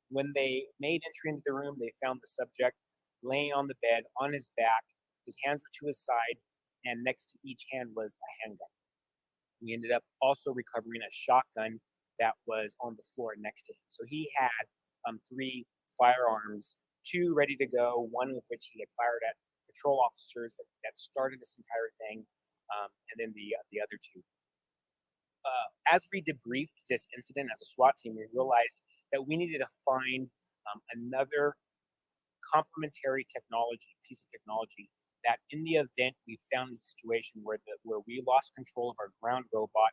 When they made entry into the room, they found the subject laying on the bed on his back. His hands were to his side, and next to each hand was a handgun. We ended up also recovering a shotgun that was on the floor next to him. So he had 3 firearms, 2 ready to go, one of which he had fired at patrol officers that started this entire thing, and then the other 2. As we debriefed this incident as a SWAT team, we realized that we needed to find another complementary piece of technology that in the event we found a situation where we lost control of our ground robot,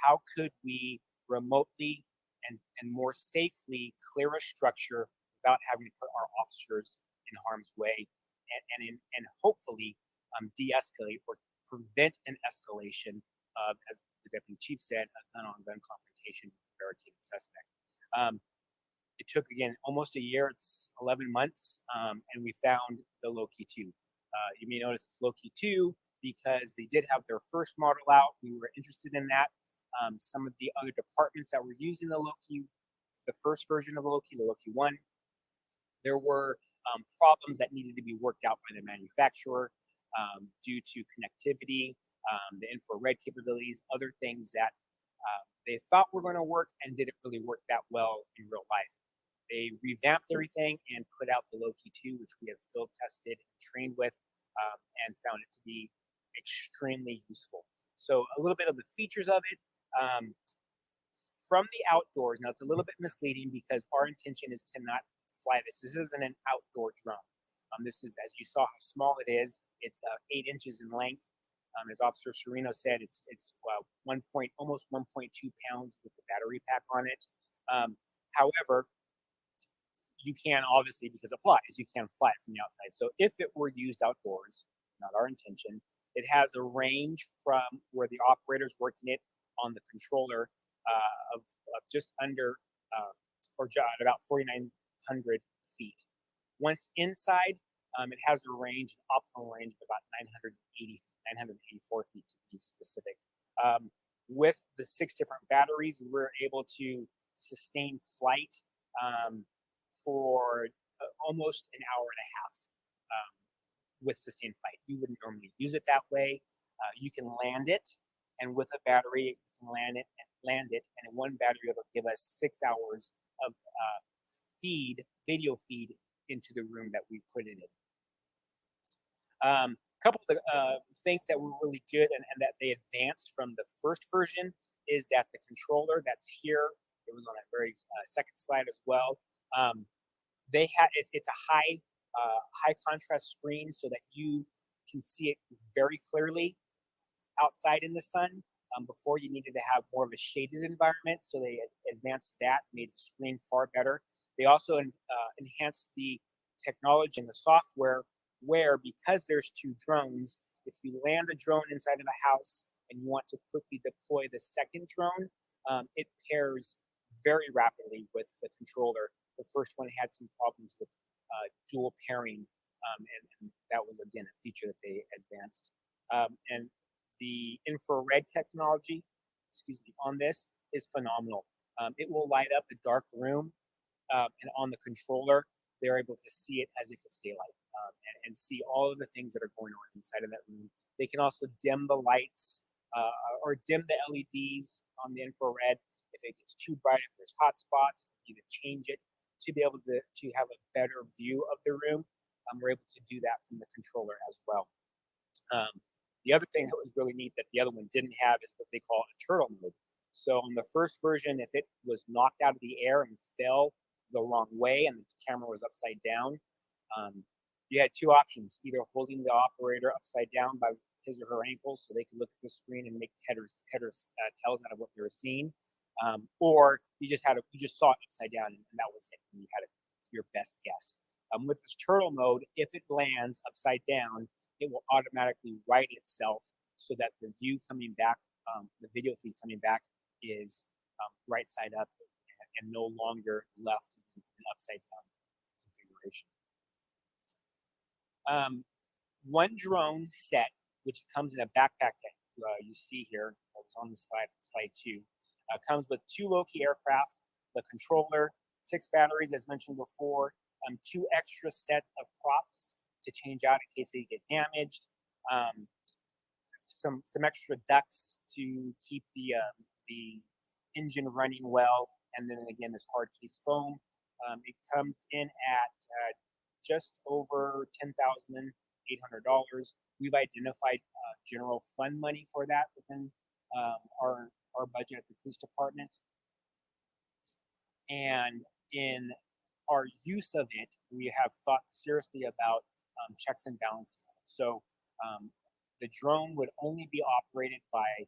how could we remotely and more safely clear a structure without having to put our officers in harm's way and hopefully de-escalate or prevent an escalation of, as the deputy chief said, a gun-on-gun confrontation with the barricaded suspect. It took, again, almost a year. It's 11 months, and we found the Loki 2. You may notice it's Loki 2 because they did have their first model out. We were interested in that. Some of the other departments that were using the Loki, the first version of Loki, the Loki 1, there were problems that needed to be worked out by the manufacturer due to connectivity, the infrared capabilities, other things that they thought were going to work and didn't really work that well in real life. They revamped everything and put out the Loki 2, which we have field tested and trained with, and found it to be extremely useful. So a little bit of the features of it. From the outdoors, now it's a little bit misleading because our intention is to not fly this. This isn't an outdoor drone. This is, as you saw how small it is, it's 8 inches in length. As Officer Sereno said, it's almost 1.2 pounds with the battery pack on it. However, you can obviously, because it flies, you can fly it from the outside. So if it were used outdoors, not our intention, it has a range from where the operator's working it on the controller of just under or about 4,900 feet. Once inside, it has a range, an optimal range of about 984 feet to be specific. With the 6 different batteries, we're able to sustain flight for almost an hour and a half with sustained flight. You wouldn't normally use it that way. You can land it, and with a battery, you can land it, and in one battery, it'll give us 6 hours of video feed into the room that we put it in. A couple of the things that were really good and that they advanced from the first version is that the controller that's here, it was on that very second slide as well. It's a high contrast screen so that you can see it very clearly outside in the sun. Before you needed to have more of a shaded environment, so they advanced that, made the screen far better. They also enhanced the technology and the software where, because there's 2 drones, if you land a drone inside of a house and you want to quickly deploy the second drone, it pairs very rapidly with the controller. The first one had some problems with dual pairing, and that was, again, a feature that they advanced. And the infrared technology, on this is phenomenal. It will light up a dark room, and on the controller, they're able to see it as if it's daylight and see all of the things that are going on inside of that room. They can also dim the lights or dim the LEDs on the infrared if it gets too bright, if there's hot spots, you can change it to be able to have a better view of the room. We're able to do that from the controller as well. The other thing that was really neat that the other one didn't have is what they call a turtle mode. So on the first version, if it was knocked out of the air and fell the wrong way and the camera was upside down, you had two options: either holding the operator upside down by his or her ankles so they could look at the screen and make tails out of what they were seeing, or you just saw it upside down and that was it. And you had your best guess. With this turtle mode, if it lands upside down, it will automatically right itself so that the view coming back, the video feed coming back, is right side up and no longer left in an upside down configuration. One drone set, which comes in a backpack that you see here, that was on the slide 2, comes with 2 Loki aircraft, the controller, 6 batteries as mentioned before, 2 extra set of props to change out in case they get damaged, some extra ducts to keep the engine running well, and then again this hard case foam. It comes in at just over $10,800. We've identified general fund money for that within our budget at the police department, and in our use of it, we have thought seriously about checks and balances. So the drone would only be operated by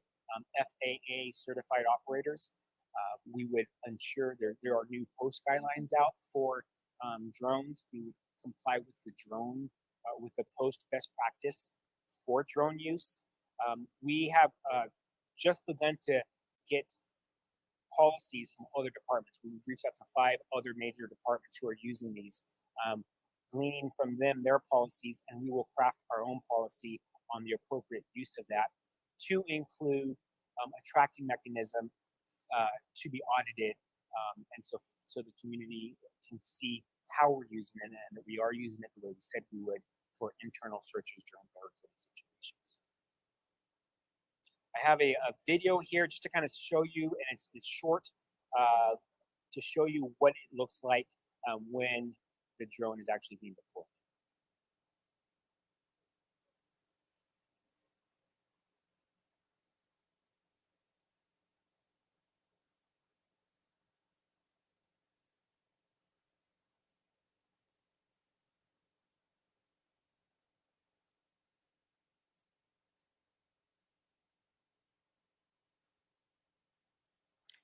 FAA certified operators. We would ensure there are new post guidelines out for drones. We would comply with the post best practice for drone use. We have just begun to get policies from other departments. We've reached out to 5 other major departments who are using these, gleaning from them their policies, and we will craft our own policy on the appropriate use of that, to include a tracking mechanism to be audited, and so the community can see how we're using it and that we are using it the way we said we would for internal searches during barricade situations. I have a video here just to kind of show you, and it's short, to show you what it looks like when the drone is actually being deployed.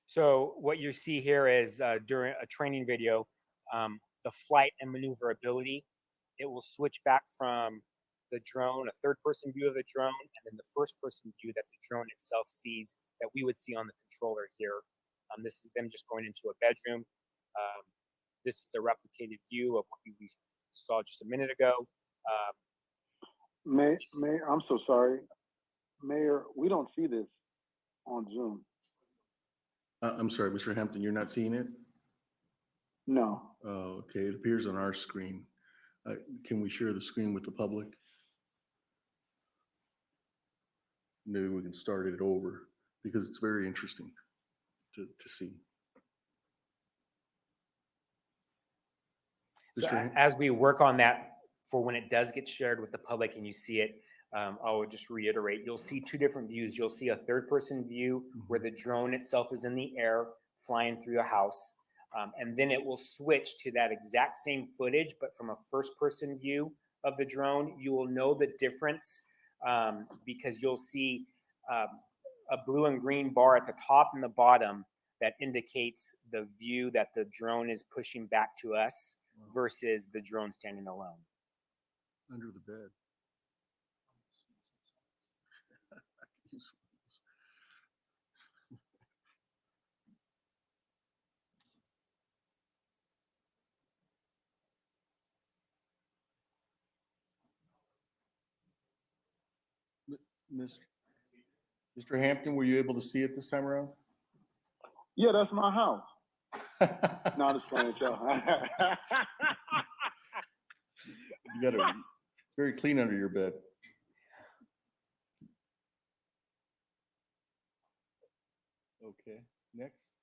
So what you see here is during a training video, the flight and maneuverability. It will switch back from the drone, a third-person view of the drone, and then the first-person view that the drone itself sees that we would see on the controller here. This is them just going into a bedroom. This is a replicated view of what we saw just a minute ago. Mayor, I'm so sorry. Mayor, we don't see this on Zoom. I'm sorry, Mr. Hampton, you're not seeing it? No. Oh, okay, it appears on our screen. Can we share the screen with the public? Maybe we can start it over because it's very interesting to see. So as we work on that for when it does get shared with the public and you see it, I will just reiterate, you'll see 2 different views. You'll see a third-person view where the drone itself is in the air flying through a house. And then it will switch to that exact same footage, but from a first-person view of the drone. You will know the difference because you'll see a blue and green bar at the top and the bottom that indicates the view that the drone is pushing back to us versus the drone standing alone. Under the bed. Mr. Hampton, were you able to see it this time around? Yeah, that's my house. No, I'm just playing with y'all. You got it very clean under your bed. Okay, next.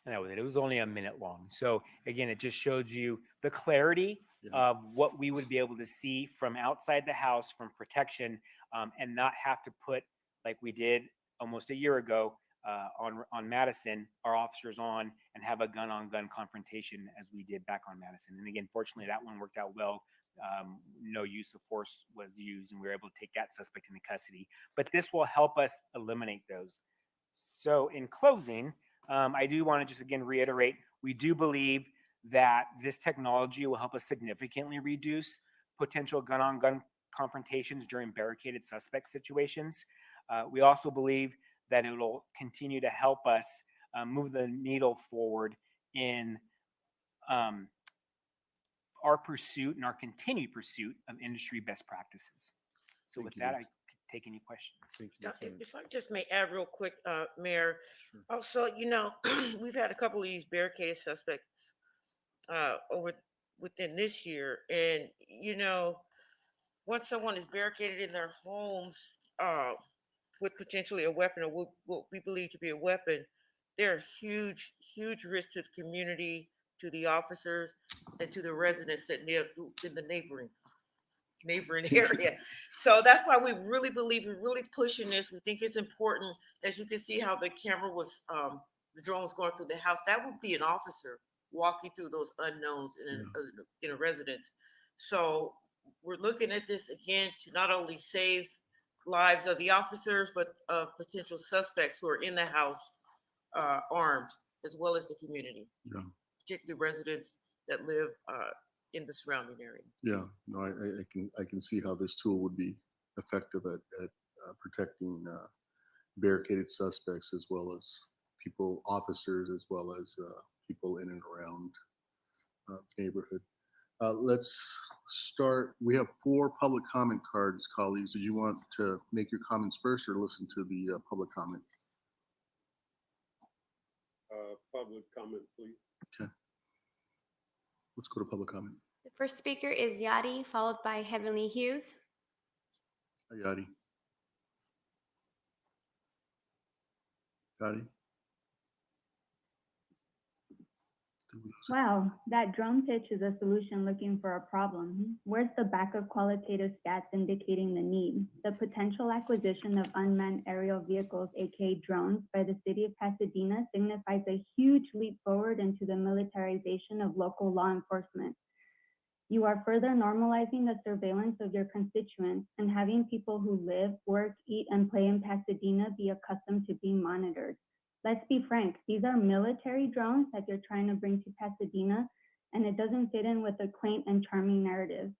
And that was it. It was only a minute long. So again, it just showed you the clarity Yeah. of what we would be able to see from outside the house from protection, and not have to put, like we did almost a year ago on Madison, our officers on and have a gun-on-gun confrontation as we did back on Madison. And again, fortunately, that one worked out well. No use of force was used, and we were able to take that suspect into custody. But this will help us eliminate those. So in closing, I do want to just again reiterate, we do believe that this technology will help us significantly reduce potential gun-on-gun confrontations during barricaded suspect situations. We also believe that it will continue to help us move the needle forward in our pursuit and our continued pursuit of industry best practices. So Thank with you, that, I Lieutenant. could take any questions. Thank you, Now, Lieutenant. if I just may add real quick, Mayor, Sure. also, we've had a couple of these barricaded suspects over within this year, and once someone is barricaded in their homes with potentially a weapon or what we believe to be a weapon, they're a huge, huge risk to the community, to the officers, and to the residents that live in the neighboring area. So that's why we really believe in really pushing this. We think it's important. As you can see how the camera was, the drone was going through the house. That would be an officer walking through those unknowns in a residence. So we're looking at this again to not only save lives of the officers, but of potential suspects who are in the house armed, as well as the community, Yeah. particularly residents that live in the surrounding area. Yeah, no, I can see how this tool would be effective at protecting barricaded suspects as well as officers, as well as people in and around the neighborhood. Let's start. We have 4 public comment cards, colleagues. Did you want to make your comments first or listen to the public comment? Public comment, please. Okay. Let's go to public comment. The first speaker is Yadi, followed by Heavenly Hughes. Hi, Yadi. Yadi? Wow, that drone pitch is a solution looking for a problem. Where's the backup qualitative stats indicating the need? The potential acquisition of unmanned aerial vehicles, aka drones, by the city of Pasadena signifies a huge leap forward into the militarization of local law enforcement. You are further normalizing the surveillance of your constituents and having people who live, work, eat, and play in Pasadena be accustomed to being monitored. Let's be frank, these are military drones that you're trying to bring to Pasadena, and it doesn't fit in with a quaint and charming narrative.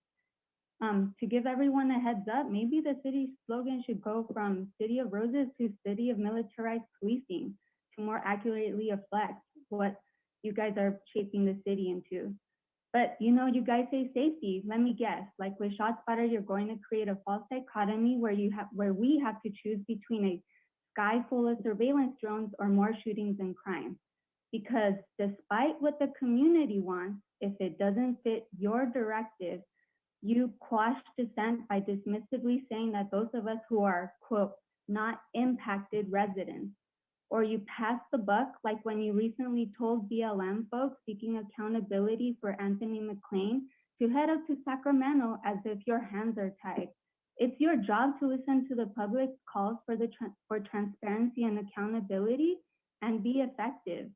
To give everyone a heads up, maybe the city's slogan should go from City of Roses to City of Militarized Policing to more accurately reflect what you guys are shaping the city into. But you guys say safety. Let me guess. Like with ShotSpotter, you're going to create a false dichotomy where we have to choose between a sky full of surveillance drones or more shootings and crime. Because despite what the community wants, if it doesn't fit your directive, you quash dissent by dismissively saying that those of us who are, quote, not impacted residents. Or you pass the buck, like when you recently told BLM folks seeking accountability for Anthony McClain to head up to Sacramento as if your hands are tied. It's your job to listen to the public's calls for transparency and accountability and be effective.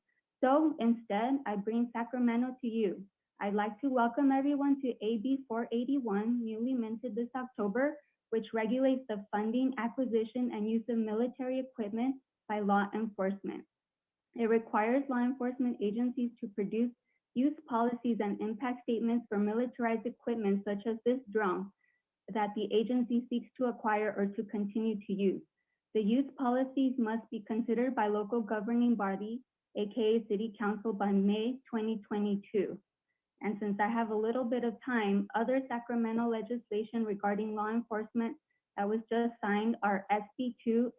So instead, I bring Sacramento to you. I'd like to welcome everyone to AB 481, newly minted this October, which regulates the funding, acquisition, and use of military equipment by law enforcement. It requires law enforcement agencies to produce use policies and impact statements for militarized equipment such as this drone that the agency seeks to acquire or to continue to use. The use policies must be considered by local governing body, aka City Council, by May 2022. And since I have a little bit of time, other Sacramento legislation regarding law enforcement that was just signed are SB 2,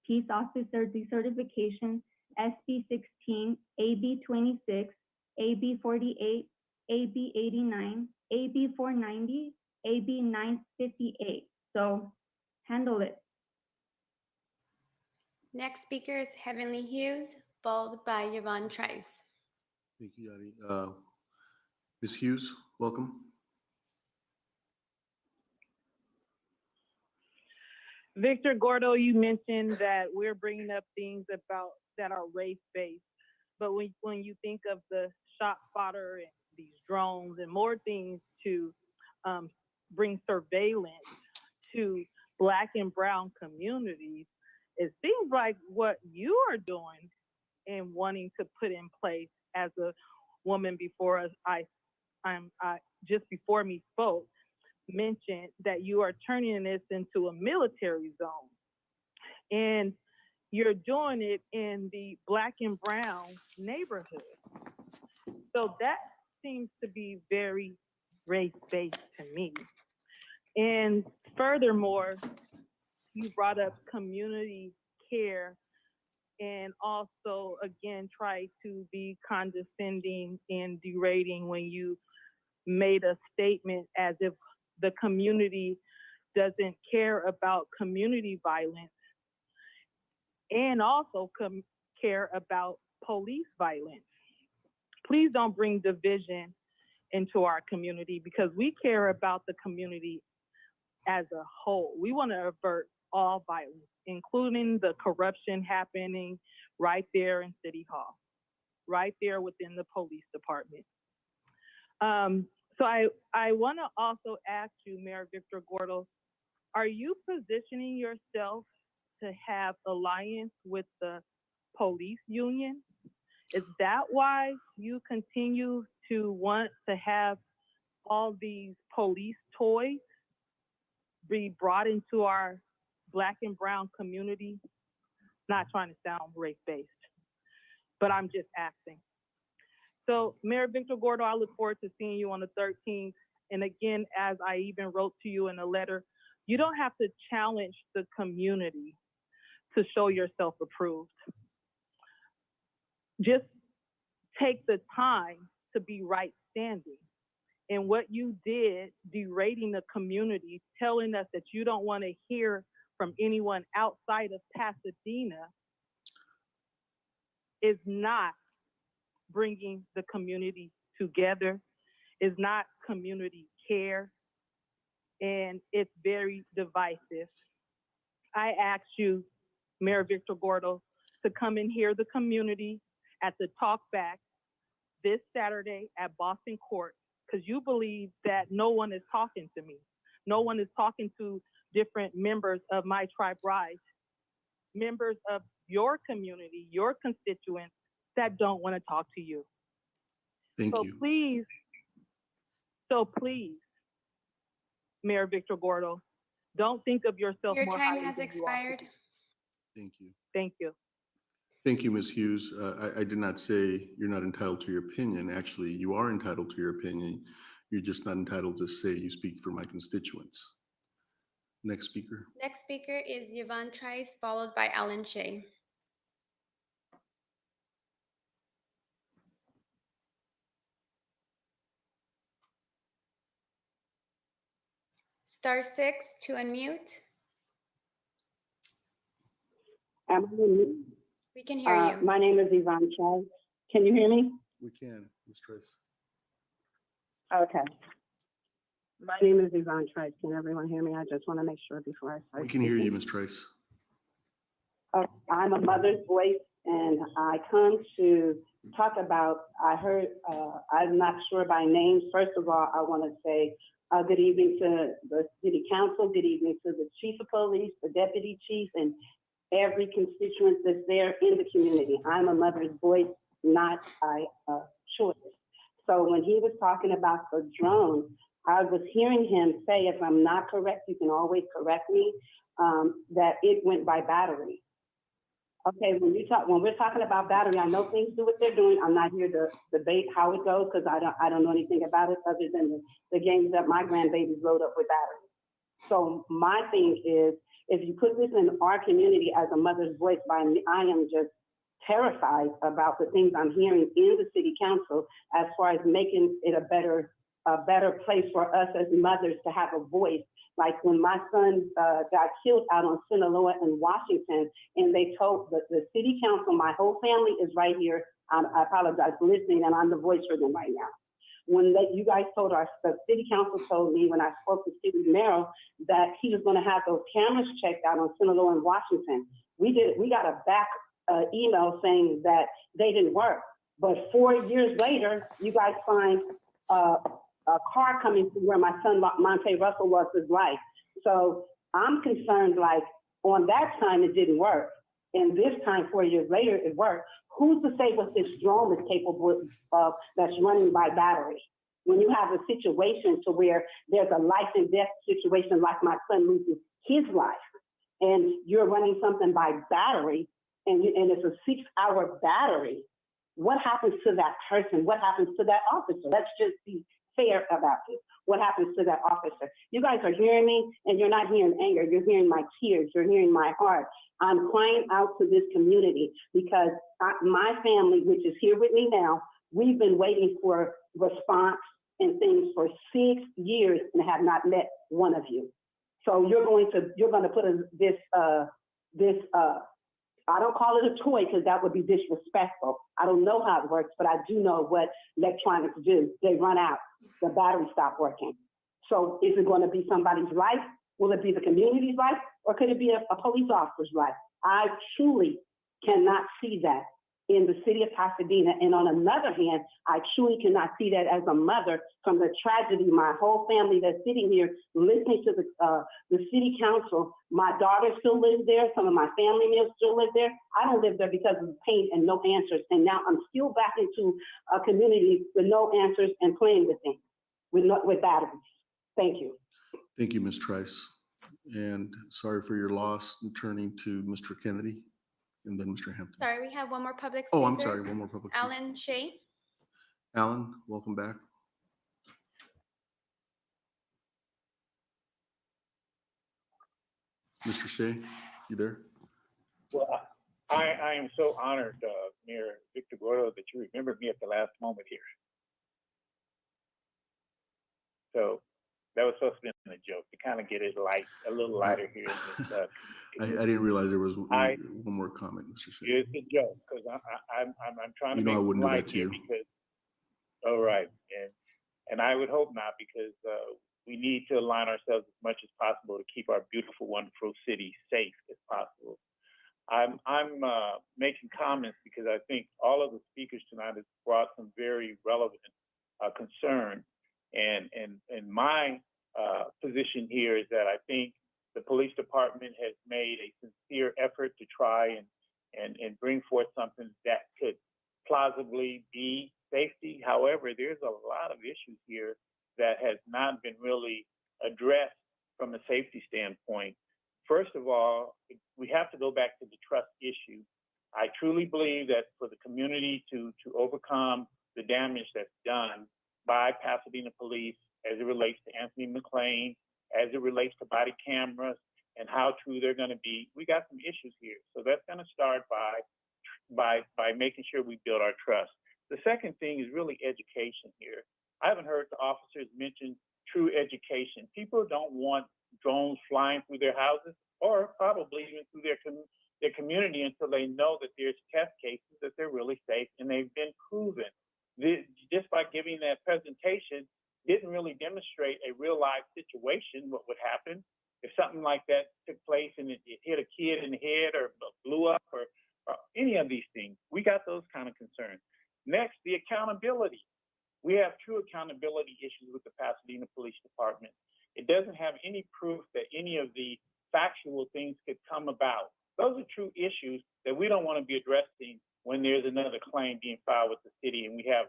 Peace Officer Decertification, SB 16, AB 26, AB 48, AB 89, AB 490, AB 958. So handle it. Next speaker is Heavenly Hughes, followed by Yvonne Trice. Thank you, Yadi. Ms. Hughes, welcome. Victor Gordo, you mentioned that we're bringing up things about that are race-based, but when you think of the shot spotter and these drones and more things to bring surveillance to Black and brown communities, it seems like what you are doing and wanting to put in place as a woman before us, just before me spoke, mentioned that you are turning this into a military zone. And you're doing it in the Black and brown neighborhood. So that seems to be very race-based to me. And furthermore, you brought up community care and also, again, try to be condescending and degrading when you made a statement as if the community doesn't care about community violence and also care about police violence. Please don't bring division into our community because we care about the community as a whole. We want to avert all violence, including the corruption happening right there in City Hall, right there within the police department. So I want to also ask you, Mayor Victor Gordo, are you positioning yourself to have alliance with the police union? Is that why you continue to want to have all these police toys be brought into our Black and brown community? Not trying to sound race-based, but I'm just asking. So Mayor Victor Gordo, I look forward to seeing you on the 13th. And again, as I even wrote to you in a letter, you don't have to challenge the community to show yourself approved. Just take the time to be right standing. And what you did, derating the community, telling us that you don't want to hear from anyone outside of Pasadena, is not bringing the community together, is not community care, and it's very divisive. I ask you, Mayor Victor Gordo, to come and hear the community at the Talk Back this Saturday at Boston Court, because you believe that no one is talking to me. No one is talking to different members of my tribe rise, members of your community, your constituents that don't want to talk to you. Thank you. Please, Mayor Victor Gordo, don't think of yourself Your more time highly has than you are. expired. Thank you. Thank you. Thank you, Ms. Hughes. I did not say you're not entitled to your opinion. Actually, you are entitled to your opinion. You're just not entitled to say you speak for my constituents. Next speaker. Next speaker is Yvonne Trice, followed by Alan Shea. Star 6 to unmute. Am I on mute? We can hear you. My name is Yvonne Trice. Can you hear me? We can, Ms. Trice. Okay. My name is Yvonne Trice. Can everyone hear me? I just want to make sure before I start. We can hear you, speaking. Ms. Trice. I'm a mother's voice, and I come to talk about, I heard, I'm not sure by names. First of all, I want to say good evening to the city council, good evening to the chief of police, the deputy chief, and every constituent that's there in the community. I'm a mother's voice, not by choice. So when he was talking about the drone, I was hearing him say, if I'm not correct, you can always correct me, that it went by battery. Okay, when we're talking about battery, I know things do what they're doing. I'm not here to debate how it goes because I don't know anything about it other than the games that my grandbabies load up with battery. So my thing is, if you put this in our community as a mother's voice, I am just terrified about the things I'm hearing in the city council as far as making it a better place for us as mothers to have a voice Like when my son got killed out on Sinaloa in Washington, and they told the city council, my whole family is right here. I apologize for listening, and I'm the voice for them right now. When you guys told the city council told me when I spoke to Steve Romero that he was going to have those cameras checked out on Sinaloa in Washington. We got a back email saying that they didn't work. But 4 years later, you guys find a car coming through where my son Monte Russell lost his life. So I'm concerned, like on that time it didn't work, and this time 4 years later it worked. Who's to say what this drone is capable of that's running by battery? When you have a situation to where there's a life and death situation, like my son loses his life, and you're running something by battery, and it's a 6-hour battery, what happens to that person? What happens to that officer? Let's just be fair about it. What happens to that officer? You guys are hearing me, and you're not hearing anger. You're hearing my tears. You're hearing my heart. I'm crying out to this community because my family, which is here with me now, we've been waiting for response and things for 6 years and have not met one of you. So you're going to put this I don't call it a toy because that would be disrespectful. I don't know how it works, but I do know what electronics do. They run out, the battery stop working. So is it going to be somebody's life? Will it be the community's life? Or could it be a police officer's life? I truly cannot see that in the city of Pasadena. And on another hand, I truly cannot see that as a mother from the tragedy, my whole family that's sitting here listening to the city council. My daughter still lives there. Some of my family members still live there. I don't live there because of the pain and no answers. And now I'm still back into a community with no answers and playing with things, with batteries. Thank you. Thank you, Ms. Trice. And sorry for your loss. Turning to Mr. Kennedy and then Mr. Hampton. Sorry, we have one more public speaker. Oh, I'm sorry, one more public speaker. Alan Shea. Alan, welcome back. Mr. Shea, you there? Well, I am so honored, Mayor Victor Gordo, that you remembered me at the last moment here. So that was supposed to be a joke to kind of get it light, a little lighter here. In this, I didn't realize there was one more comment, Mr. Shea. It's a joke because I'm trying to make I wouldn't do light that to here you. because. All right, and I would hope not because we need to align ourselves as much as possible to keep our beautiful, wonderful city safe as possible. I'm making comments because I think all of the speakers tonight have brought some very relevant concern, and my position here is that I think the police department has made a sincere effort to try and bring forth something that could plausibly be safety. However, there's a lot of issues here that has not been really addressed from a safety standpoint. First of all, we have to go back to the trust issue. I truly believe that for the community to overcome the damage that's done by Pasadena police as it relates to Anthony McLean, as it relates to body cameras and how true they're going to be, we got some issues here. So that's going to start by making sure we build our trust. The second thing is really education here. I haven't heard the officers mention true education. People don't want drones flying through their houses or probably even through their community until they know that there's test cases that they're really safe and they've been proven. Just by giving that presentation didn't really demonstrate a real life situation, what would happen if something like that took place and it hit a kid in the head or blew up or any of these things. We got those kind of concerns. Next, the accountability. We have true accountability issues with the Pasadena Police Department. It doesn't have any proof that any of the factual things could come about. Those are true issues that we don't want to be addressing when there's another claim being filed with the city and we have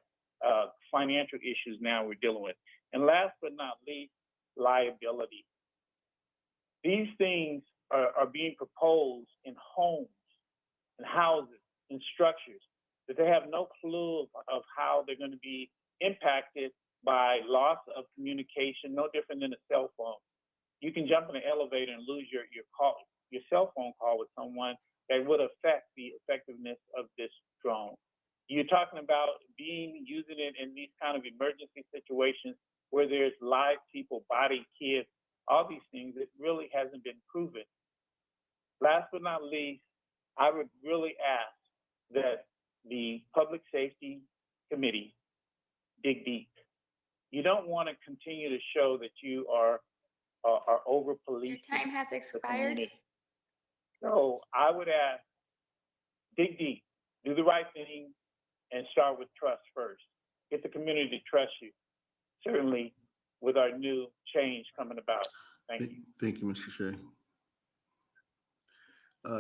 financial issues now we're dealing with. And last but not least, liability. These things are being proposed in homes, in houses, in structures that they have no clue of how they're going to be impacted by loss of communication, no different than a cell phone. You can jump in an elevator and lose your cell phone call with someone that would affect the effectiveness of this drone. You're talking about using it in these kind of emergency situations where there's live people, body, kids, all these things, it really hasn't been proven. Last but not least, I would really ask that the Public Safety Committee dig deep. You don't want to continue to show that you are over policing. Your time has expired. So I would ask, dig deep, do the right thing, and start with trust first. Get the community to trust you. Certainly, with our new change coming about. Thank you. Thank you, Mr. Shea.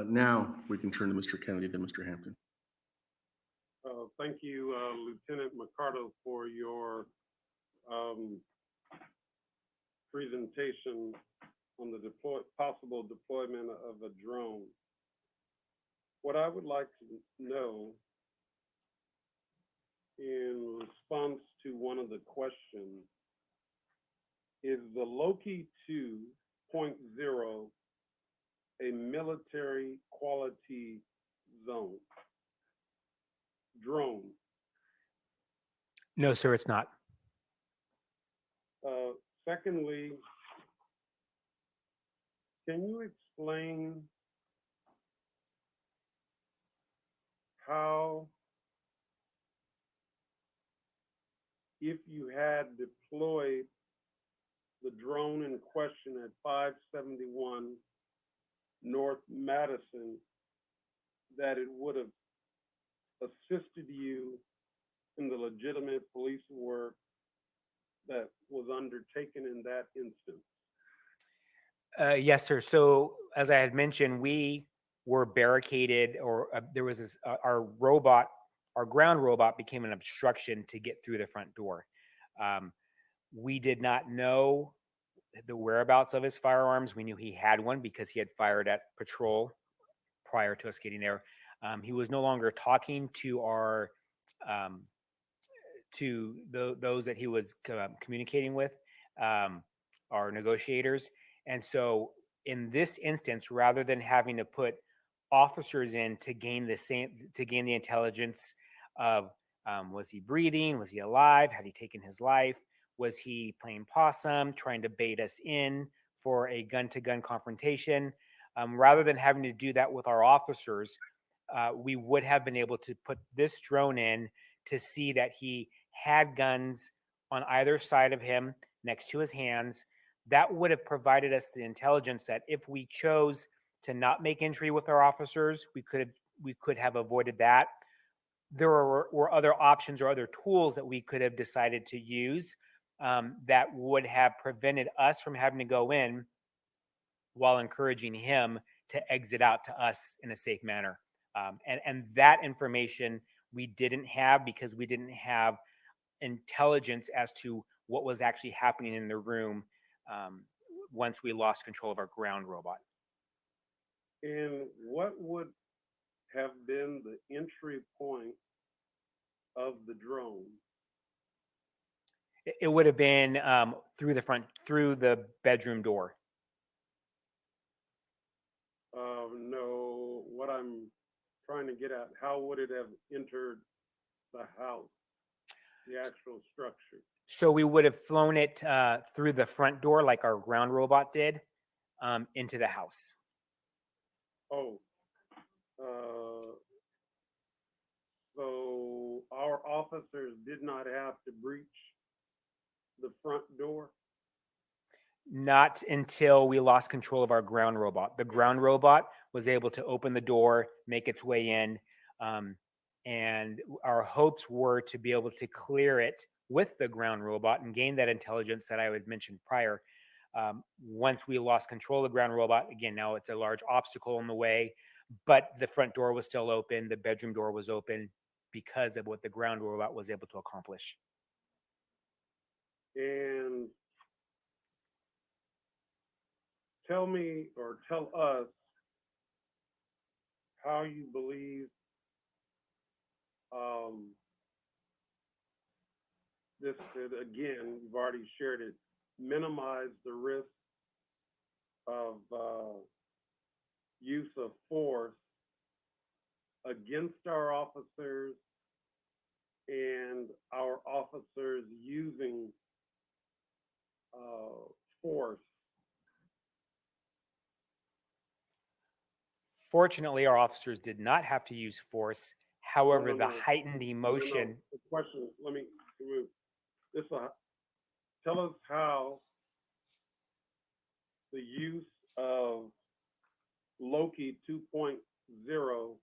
Now we can turn to Mr. Kennedy, then Mr. Hampton. Thank you, Lieutenant Mk2, for your presentation on the possible deployment of a drone. What I would like to know, in response to one of the questions, is the Loki 2.0 a military quality zone? Drone. No, sir, it's not. Secondly, can you explain how, if you had deployed the drone in question at 571 North Madison, that it would have assisted you in the legitimate police work that was undertaken in that instance? Yes, sir. So as I had mentioned, we were barricaded, or there was this, our ground robot became an obstruction to get through the front door. We did not know the whereabouts of his firearms. We knew he had one because he had fired at patrol prior to us getting there. He was no longer talking to our those that he was communicating with, our negotiators. And so in this instance, rather than having to put officers in to gain the intelligence of was he breathing, was he alive, had he taken his life, was he playing possum, trying to bait us in for a gun-to-gun confrontation, rather than having to do that with our officers, we would have been able to put this drone in to see that he had guns on either side of him next to his hands. That would have provided us the intelligence that if we chose to not make entry with our officers, we could have avoided that. There were other options or other tools that we could have decided to use that would have prevented us from having to go in while encouraging him to exit out to us in a safe manner. And that information we didn't have because we didn't have intelligence as to what was actually happening in the room once we lost control of our ground robot. And what would have been the entry point of the drone? It would have been through the bedroom door. No, what I'm trying to get at, how would it have entered the house, the actual structure? So we would have flown it through the front door like our ground robot did into the house. Oh, so our officers did not have to breach the front door? Not until we lost control of our ground robot. The ground robot was able to open the door, make its way in, and our hopes were to be able to clear it with the ground robot and gain that intelligence that I had mentioned prior. Once we lost control of the ground robot, again, now it's a large obstacle in the way, but the front door was still open, the bedroom door was open because of what the ground robot was able to accomplish. And tell me, or tell us, how you believe this could, again, you've already shared it, minimize the risk of use of force against our officers and our officers using force Fortunately, our officers did not have to use force. However, the no. heightened emotion. The question, let me remove this. Tell us how the use of Loki 2.0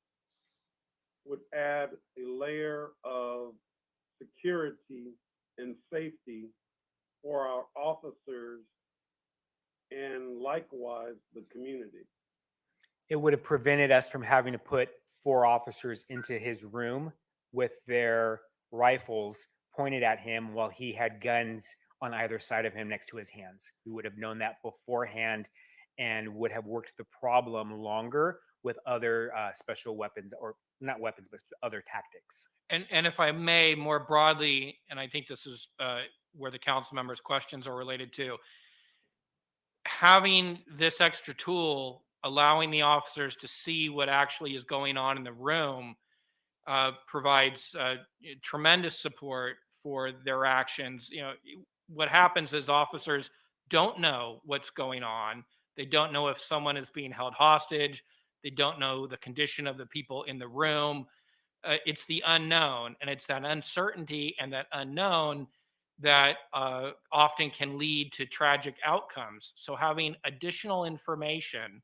would add a layer of security and safety for our officers and likewise the community. It would have prevented us from having to put 4 officers into his room with their rifles pointed at him while he had guns on either side of him next to his hands. We would have known that beforehand and would have worked the problem longer with other special weapons, or not weapons, but other tactics. And if I may, more broadly, and I think this is where the council members' questions are related to, having this extra tool, allowing the officers to see what actually is going on in the room, provides tremendous support for their actions. You know, what happens is officers don't know what's going on. They don't know if someone is being held hostage. They don't know the condition of the people in the room. It's the unknown, and it's that uncertainty and that unknown that often can lead to tragic outcomes. So having additional information,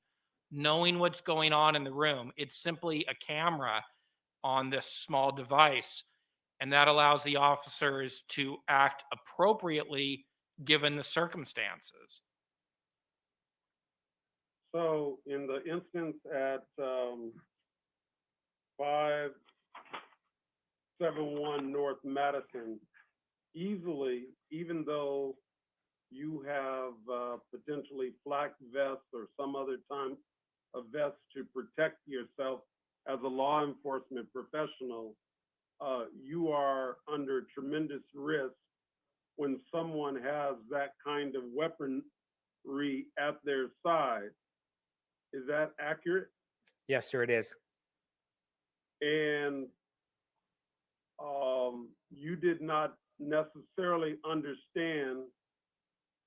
knowing what's going on in the room, it's simply a camera on this small device, and that allows the officers to act appropriately given the circumstances. So in the instance at 571 North Madison, easily, even though you have potentially flak vests or some other type of vest to protect yourself as a law enforcement professional, you are under tremendous risk when someone has that kind of weaponry at their side. Is that accurate? Yes, sir, it is. And you did not necessarily understand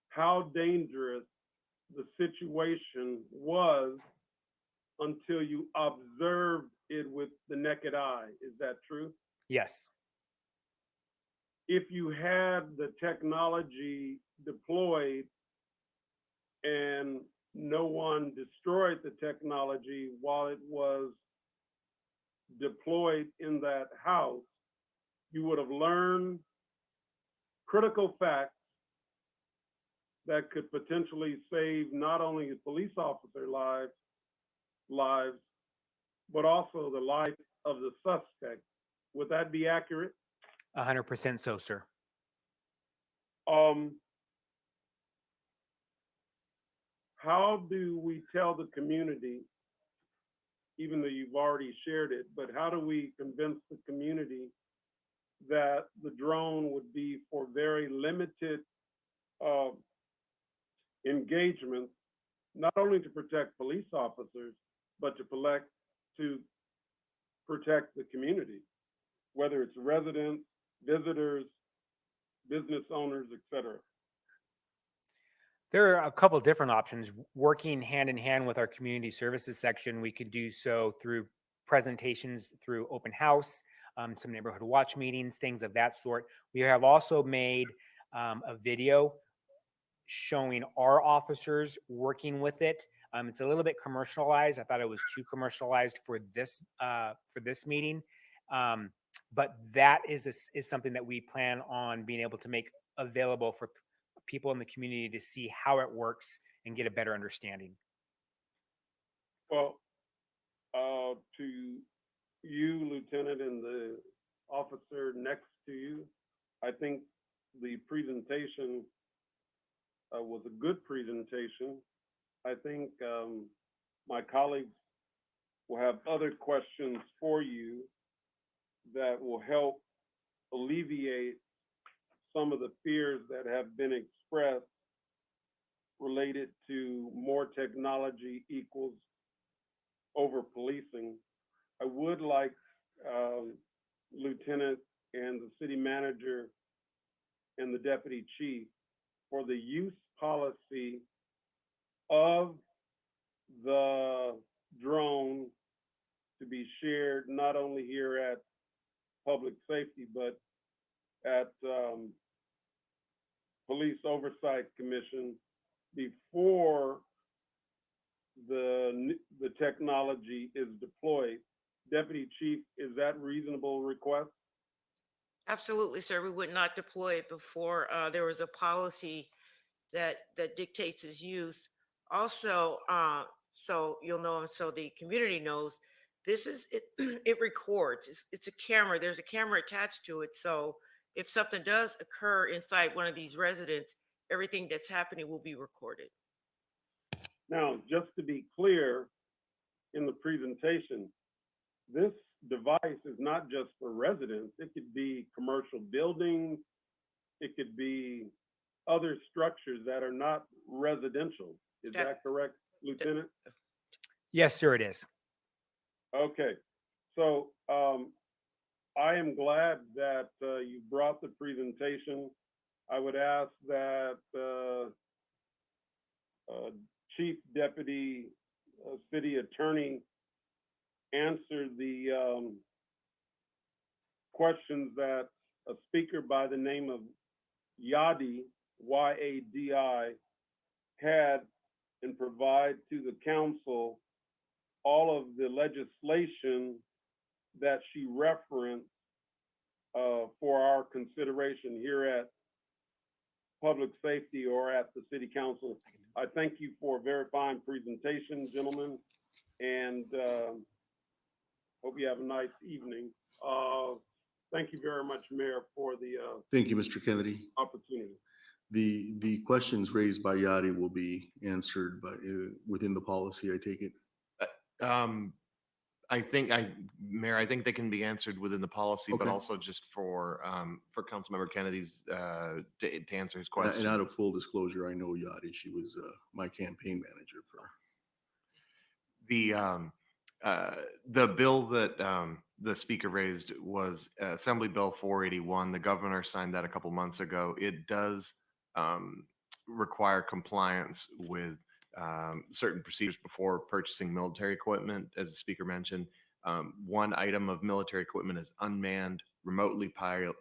how dangerous the situation was until you observed it with the naked eye. Is that true? Yes. If you had the technology deployed and no one destroyed the technology while it was deployed in that house, you would have learned critical facts that could potentially save not only a police officer lives, but also the life of the suspect. Would that be accurate? 100% so, sir. How do we tell the community, even though you've already shared it, but how do we convince the community that the drone would be for very limited engagement, not only to protect police officers, but to protect the community, whether it's residents, visitors, business owners, etc.? There are a couple different options. Working hand in hand with our community services section, we could do so through presentations, through open house, some neighborhood watch meetings, things of that sort. We have also made a video showing our officers working with it. It's a little bit commercialized. I thought it was too commercialized for this meeting, but that is something that we plan on being able to make available for people in the community to see how it works and get a better understanding. Well, to you, Lieutenant, and the officer next to you, I think the presentation was a good presentation. I think my colleagues will have other questions for you that will help alleviate some of the fears that have been expressed related to more technology equals over policing. I would like Lieutenant and the city manager and the deputy chief for the use policy of the drone to be shared not only here at Public Safety, but at Police Oversight Commission before the technology is deployed. Deputy Chief, is that reasonable request? Absolutely, sir. We would not deploy it before there was a policy that dictates its use. Also, so you'll know, and so the community knows, this is it. It records. It's a camera. There's a camera attached to it. So if something does occur inside one of these residents, everything that's happening will be recorded. Now, just to be clear, in the presentation, this device is not just for residents. It could be commercial buildings. It could be other structures that are not residential. Is that correct, Lieutenant? Yes, sir, it is. Okay, so I am glad that you brought the presentation. I would ask that Chief Deputy City Attorney answer the questions that a speaker by the name of Yadi, Y-A-D-I, had, and provide to the council all of the legislation that she referenced for our consideration here at Public Safety or at the City Council. I thank you for a very fine presentation, gentlemen, and hope you have a nice evening. Thank you very much, Mayor, for the Thank you, Mr. Kennedy. opportunity. The questions raised by Yadi will be answered by within the policy, I take it. Mayor, I think they can be answered within the policy, but Okay. also just for Councilmember Kennedy's to answer his question. And out of full disclosure, I know Yadi. She was my campaign manager for the bill that the speaker raised was Assembly Bill 481. The governor signed that a couple months ago. It does require compliance with certain procedures before purchasing military equipment, as the speaker mentioned. One item of military equipment is unmanned, remotely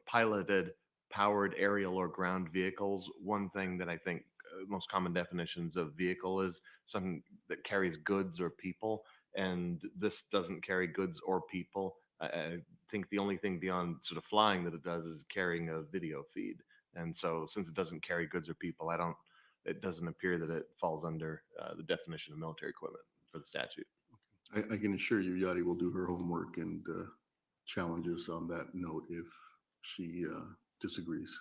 piloted, powered aerial or ground vehicles. One thing that I think most common definitions of vehicle is something that carries goods or people, and this doesn't carry goods or people. I think the only thing beyond sort of flying that it does is carrying a video feed. And so since it doesn't carry goods or people, it doesn't appear that it falls under the definition of military equipment for the statute. I can assure you Yadi will do her homework and challenge us on that note if she disagrees.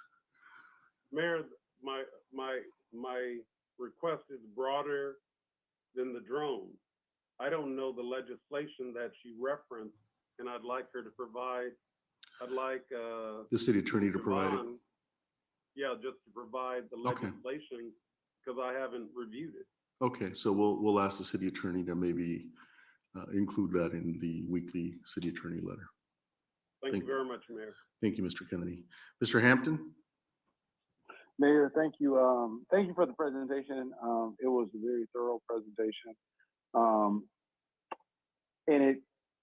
Mayor, my request is broader than the drone. I don't know the legislation that she referenced, and I'd like her to provide, The city attorney to provide it. Devon, yeah, just to provide the Okay. legislation, because I haven't reviewed it. Okay, so we'll ask the city attorney to maybe include that in the weekly city attorney letter. Thank you very much, Mayor. Thank you, Mr. Kennedy. Mr. Hampton? Mayor, thank you. Thank you for the presentation. It was a very thorough presentation. And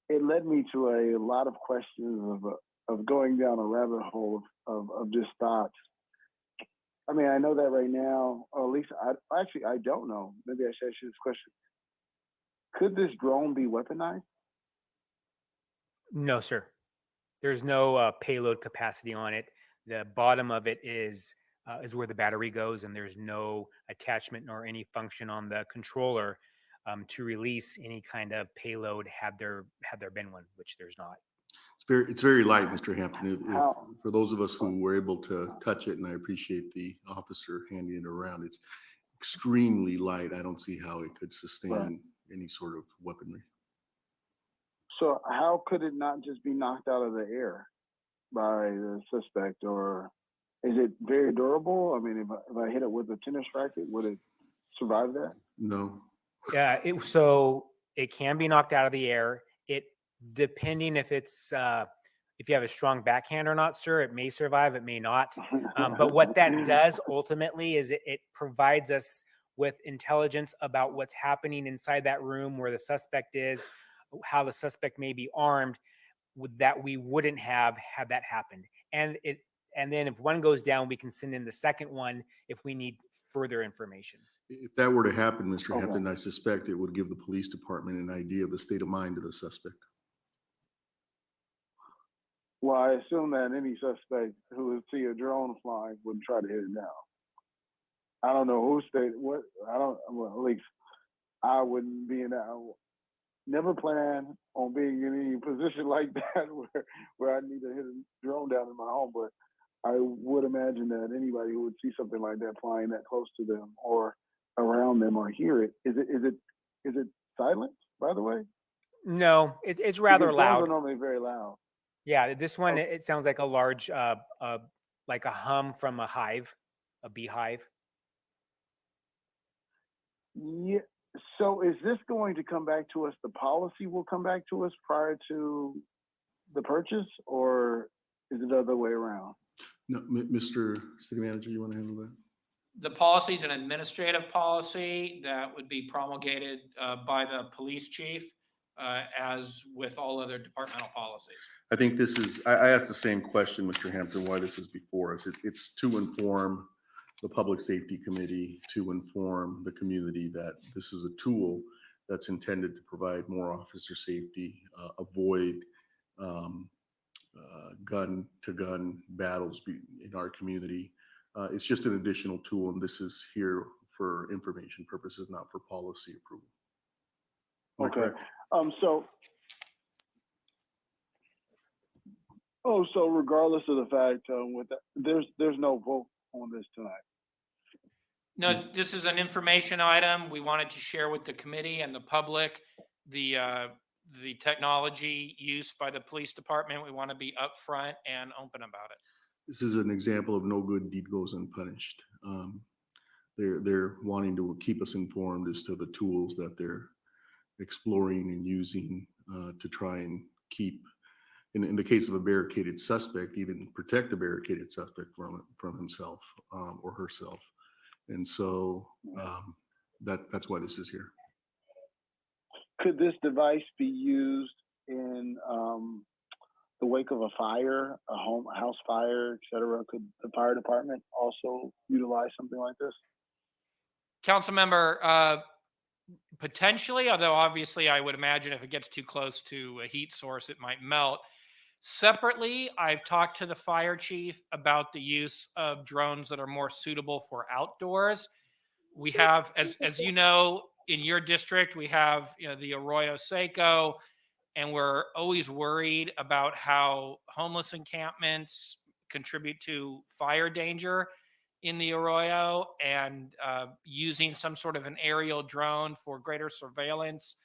it led me to a lot of questions of going down a rabbit hole of just thoughts. I mean, I know that right now, or at least I don't know. Maybe I should ask you this question. Could this drone be weaponized? No, sir. There's no payload capacity on it. The bottom of it is where the battery goes, and there's no attachment nor any function on the controller to release any kind of payload had there been one, which there's not. It's very light, Mr. Hampton. For those of us who were able to touch it, and I appreciate the officer handing it around, it's extremely light. I don't see how it could sustain any sort of weaponry. So how could it not just be knocked out of the air by the suspect, or is it very durable? I mean, if I hit it with a tennis racket, would it survive that? No. Yeah, so it can be knocked out of the air. It depending if it's if you have a strong backhand or not, sir, it may survive, it may not. But what that does ultimately is it provides us with intelligence about what's happening inside that room, where the suspect is, how the suspect may be armed, that we wouldn't have had that happened. And then if one goes down, we can send in the second one if we need further information. If that were to happen, Mr. Hampton, I suspect it would give the police department an idea of the state of mind of the suspect. Well, I assume that any suspect who would see a drone flying wouldn't try to hit it down. I don't know who state what. I don't. Well, at least I wouldn't be in that. Never plan on being in any position like that where I need to hit a drone down in my home. But I would imagine that anybody who would see something like that flying that close to them or around them or hear it, is it silent? By the way, No, it's rather because drones loud. are normally very loud. Yeah, this one, it sounds like a large, like a hum from a hive, a beehive. Yeah. So is this going to come back to us? The policy will come back to us prior to the purchase, or is it the other way around? No, Mr. City Manager, you want to handle that? The policy is an administrative policy that would be promulgated by the police chief, as with all other departmental policies. I think this is, I asked the same question, Mr. Hampton, why this is before us. It's to inform the Public Safety Committee, to inform the community that this is a tool that's intended to provide more officer safety, avoid gun-to-gun battles in our community. It's just an additional tool, and this is here for information purposes, not for policy approval. Am I Okay. correct? So regardless of the fact, with that, there's no vote on this tonight. No, this is an information item. We wanted to share with the committee and the public the technology used by the police department. We want to be upfront and open about it. This is an example of no good deed goes unpunished. They're wanting to keep us informed as to the tools that they're exploring and using to try and keep, in the case of a barricaded suspect, even protect a barricaded suspect from himself or herself. And so that's why this is here. Could this device be used in the wake of a fire, a house fire, et cetera? Could the fire department also utilize something like this? Council member, potentially, although obviously I would imagine if it gets too close to a heat source, it might melt. Separately, I've talked to the fire chief about the use of drones that are more suitable for outdoors. We have, as you know, in your district, we have the Arroyo Seco, and we're always worried about how homeless encampments contribute to fire danger in the Arroyo, and using some sort of an aerial drone for greater surveillance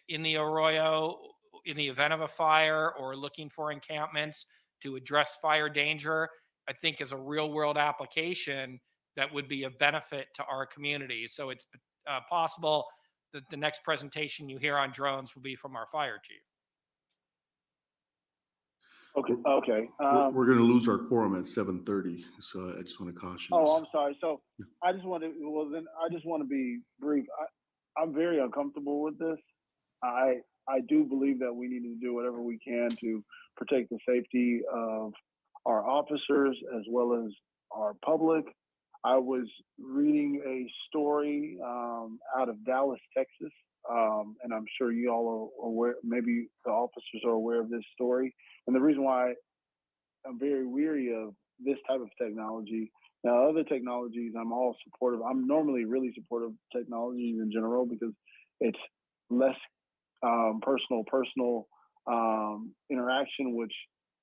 in the Arroyo in the event of a fire, or looking for encampments to address fire danger, I think is a real world application that would be of benefit to our community. So it's possible that the next presentation you hear on drones will be from our fire chief. Okay. We're going to lose our quorum at 7:30, so I just want to caution us. Oh, I'm sorry. So I just want to be brief. I'm very uncomfortable with this. I do believe that we need to do whatever we can to protect the safety of our officers as well as our public. I was reading a story out of Dallas, Texas, and I'm sure you all are aware, maybe the officers are aware of this story. And the reason why I'm very weary of this type of technology. Now, other technologies, I'm all supportive. I'm normally really supportive of technologies in general because it's less personal interaction, which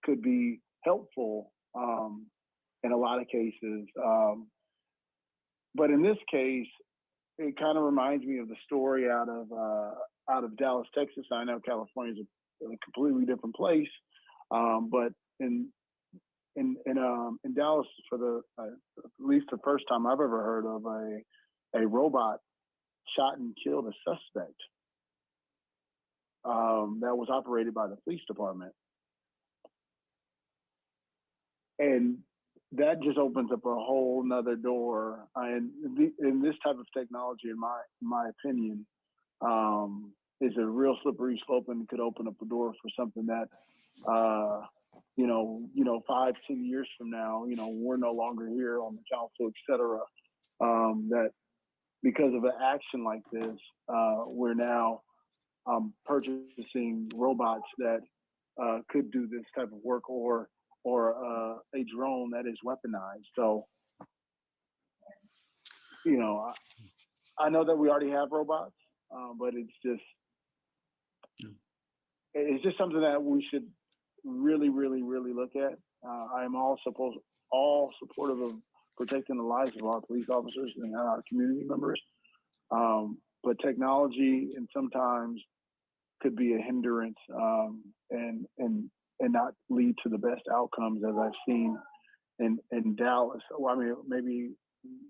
could be helpful in a lot of cases. But in this case, it kind of reminds me of the story out of Dallas, Texas. I know California is a completely different place, but in Dallas, for at least the first time I've ever heard of a robot shot and killed a suspect that was operated by the police department. And that just opens up a whole nother door. And this type of technology, in my opinion, is a real slippery slope and could open up a door for something that, 5, 10 years from now, we're no longer here on the council, et cetera. That because of an action like this, we're now purchasing robots that could do this type of work, or a drone that is weaponized. So, I know that we already have robots, but it's just something that we should really, really, really look at. I am all supportive of protecting the lives of our police officers and our community members. But technology and sometimes could be a hindrance, and not lead to the best outcomes, as I've seen in Dallas. Well, I mean, maybe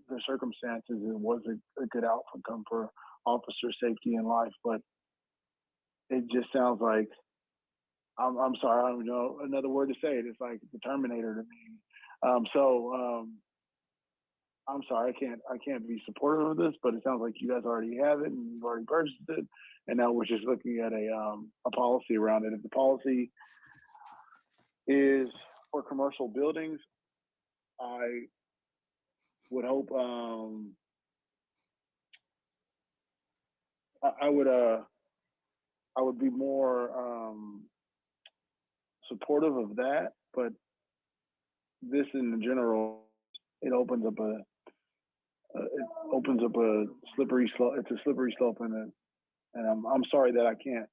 the circumstances, it was a good outcome for officer safety and life, but it just sounds like, I'm sorry, I don't know another word to say it. It's like the Terminator to me. I'm sorry, I can't be supportive of this, but it sounds like you guys already have it and you've already purchased it, and now we're just looking at a policy around it. If the policy is for commercial buildings, I would hope I would be more supportive of that, but this in general, it opens up a slippery slope. It's a slippery slope, and I'm sorry that I can't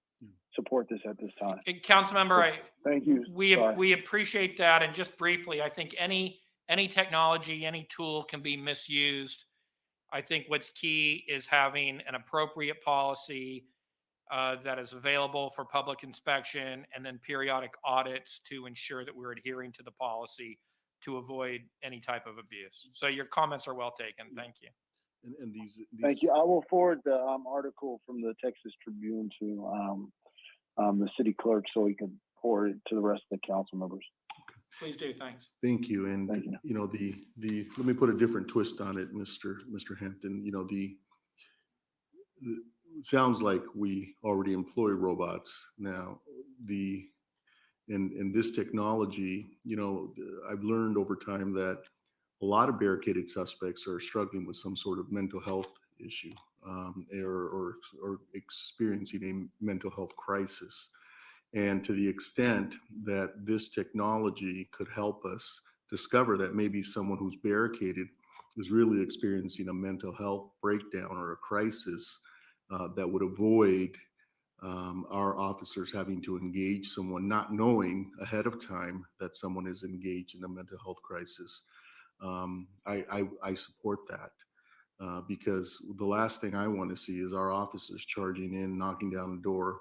support this at this time. Councilmember, Thank you. We appreciate that. And just briefly, I think any technology, any tool can be misused. I think what's key is having an appropriate policy that is available for public inspection, and then periodic audits to ensure that we're adhering to the policy to avoid any type of abuse. So your comments are well taken. Thank you. And these Thank you. I will forward the article from the Texas Tribune to the city clerk so he can forward it to the rest of the council members. Please do. Thanks. Thank you. And let me put a different twist on it, Mr. Hampton. Sounds like we already employ robots now. In this technology, I've learned over time that a lot of barricaded suspects are struggling with some sort of mental health issue, or experiencing a mental health crisis. And to the extent that this technology could help us discover that maybe someone who's barricaded is really experiencing a mental health breakdown or a crisis, that would avoid our officers having to engage someone, not knowing ahead of time that someone is engaged in a mental health crisis. I support that, because the last thing I want to see is our officers charging in, knocking down the door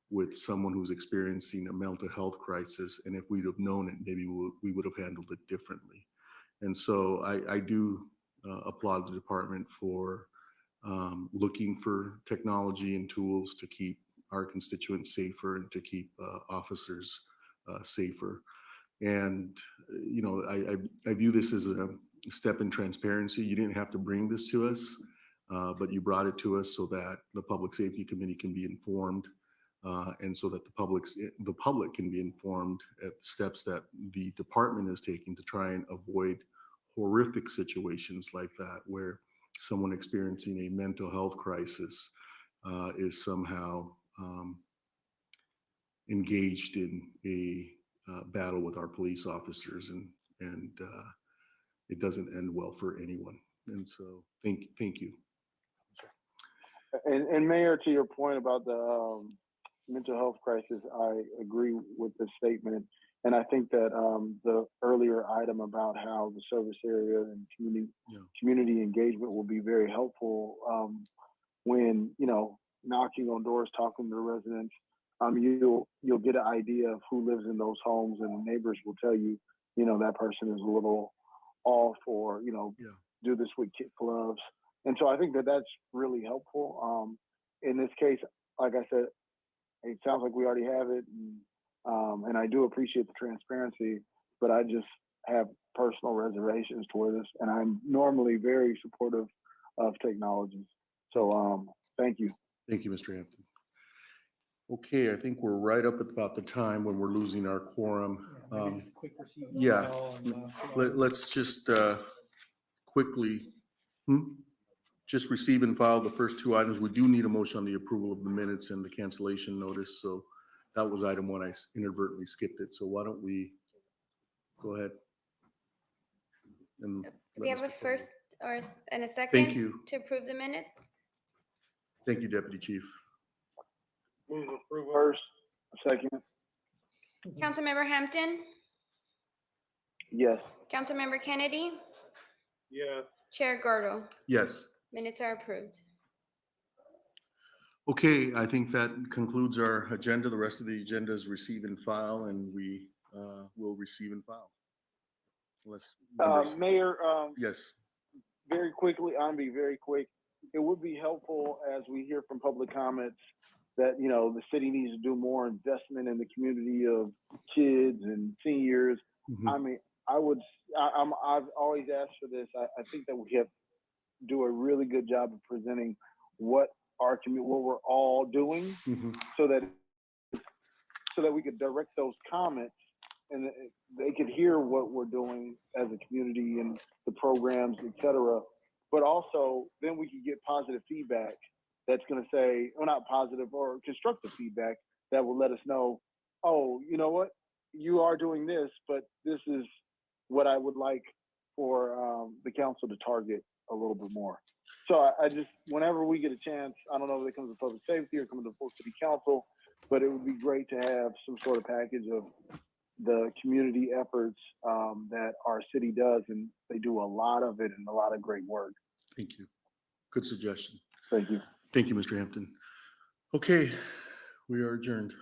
with someone who's experiencing a mental health crisis. And if we'd have known it, maybe we would have handled it differently. And so I do applaud the department for looking for technology and tools to keep our constituents safer and to keep officers safer. And I view this as a step in transparency. You didn't have to bring this to us, but you brought it to us so that the Public Safety Committee can be informed, and so that the public can be informed at steps that the department is taking to try and avoid horrific situations like that, where someone experiencing a mental health crisis is somehow engaged in a battle with our police officers, and it doesn't end well for anyone. And so thank you. And Mayor, to your point about the mental health crisis, I agree with the statement. And I think that the earlier item about how the service area and community engagement will be very helpful when, knocking on doors, talking to the residents. You'll get an idea of who lives in those homes, and the neighbors will tell you, that person is a little off, or, do this with kid gloves. And so I think that that's really helpful. In this case, like I said, it sounds like we already have it. And I do appreciate the transparency, but I just have personal reservations toward this, and I'm normally very supportive of technologies. So thank you. Thank you, Mr. Hampton. Okay, I think we're right up at about the time when we're losing our quorum. Yeah, let's just quickly just receive and file the first two items. We do need a motion on the approval of the minutes and the cancellation notice. So that was item one. I inadvertently skipped it. So why don't we go ahead? And Do we have a first and a second? Thank you. To approve the minutes? Thank you, Deputy Chief. Move to approve first, second. Councilmember Hampton, Yes. Councilmember Kennedy, Yes. Chair Gordo. Yes. Minutes are approved. Okay, I think that concludes our agenda. The rest of the agenda is receive and file, and we will receive and file. Unless Mayor, yes. Very quickly, I'll be very quick. It would be helpful as we hear from public comments that, you know, the city needs to do more investment in the community of kids and seniors. I mean, I've always asked for this. I think that we have do a really good job of presenting what our community, what we're all doing, so that we could direct those comments and they could hear what we're doing as a community and the programs, et cetera. But also then we can get positive feedback that's going to say, or not positive, or constructive feedback that will let us know, oh, you know what, you are doing this, but this is what I would like for the council to target a little bit more. So I just, whenever we get a chance, I don't know if it comes to public safety or comes to full city council, but it would be great to have some sort of package of the community efforts that our city does, and they do a lot of it and a lot of great work. Thank you. Good suggestion. Thank you. Thank you, Mr. Hampton. Okay, we are adjourned.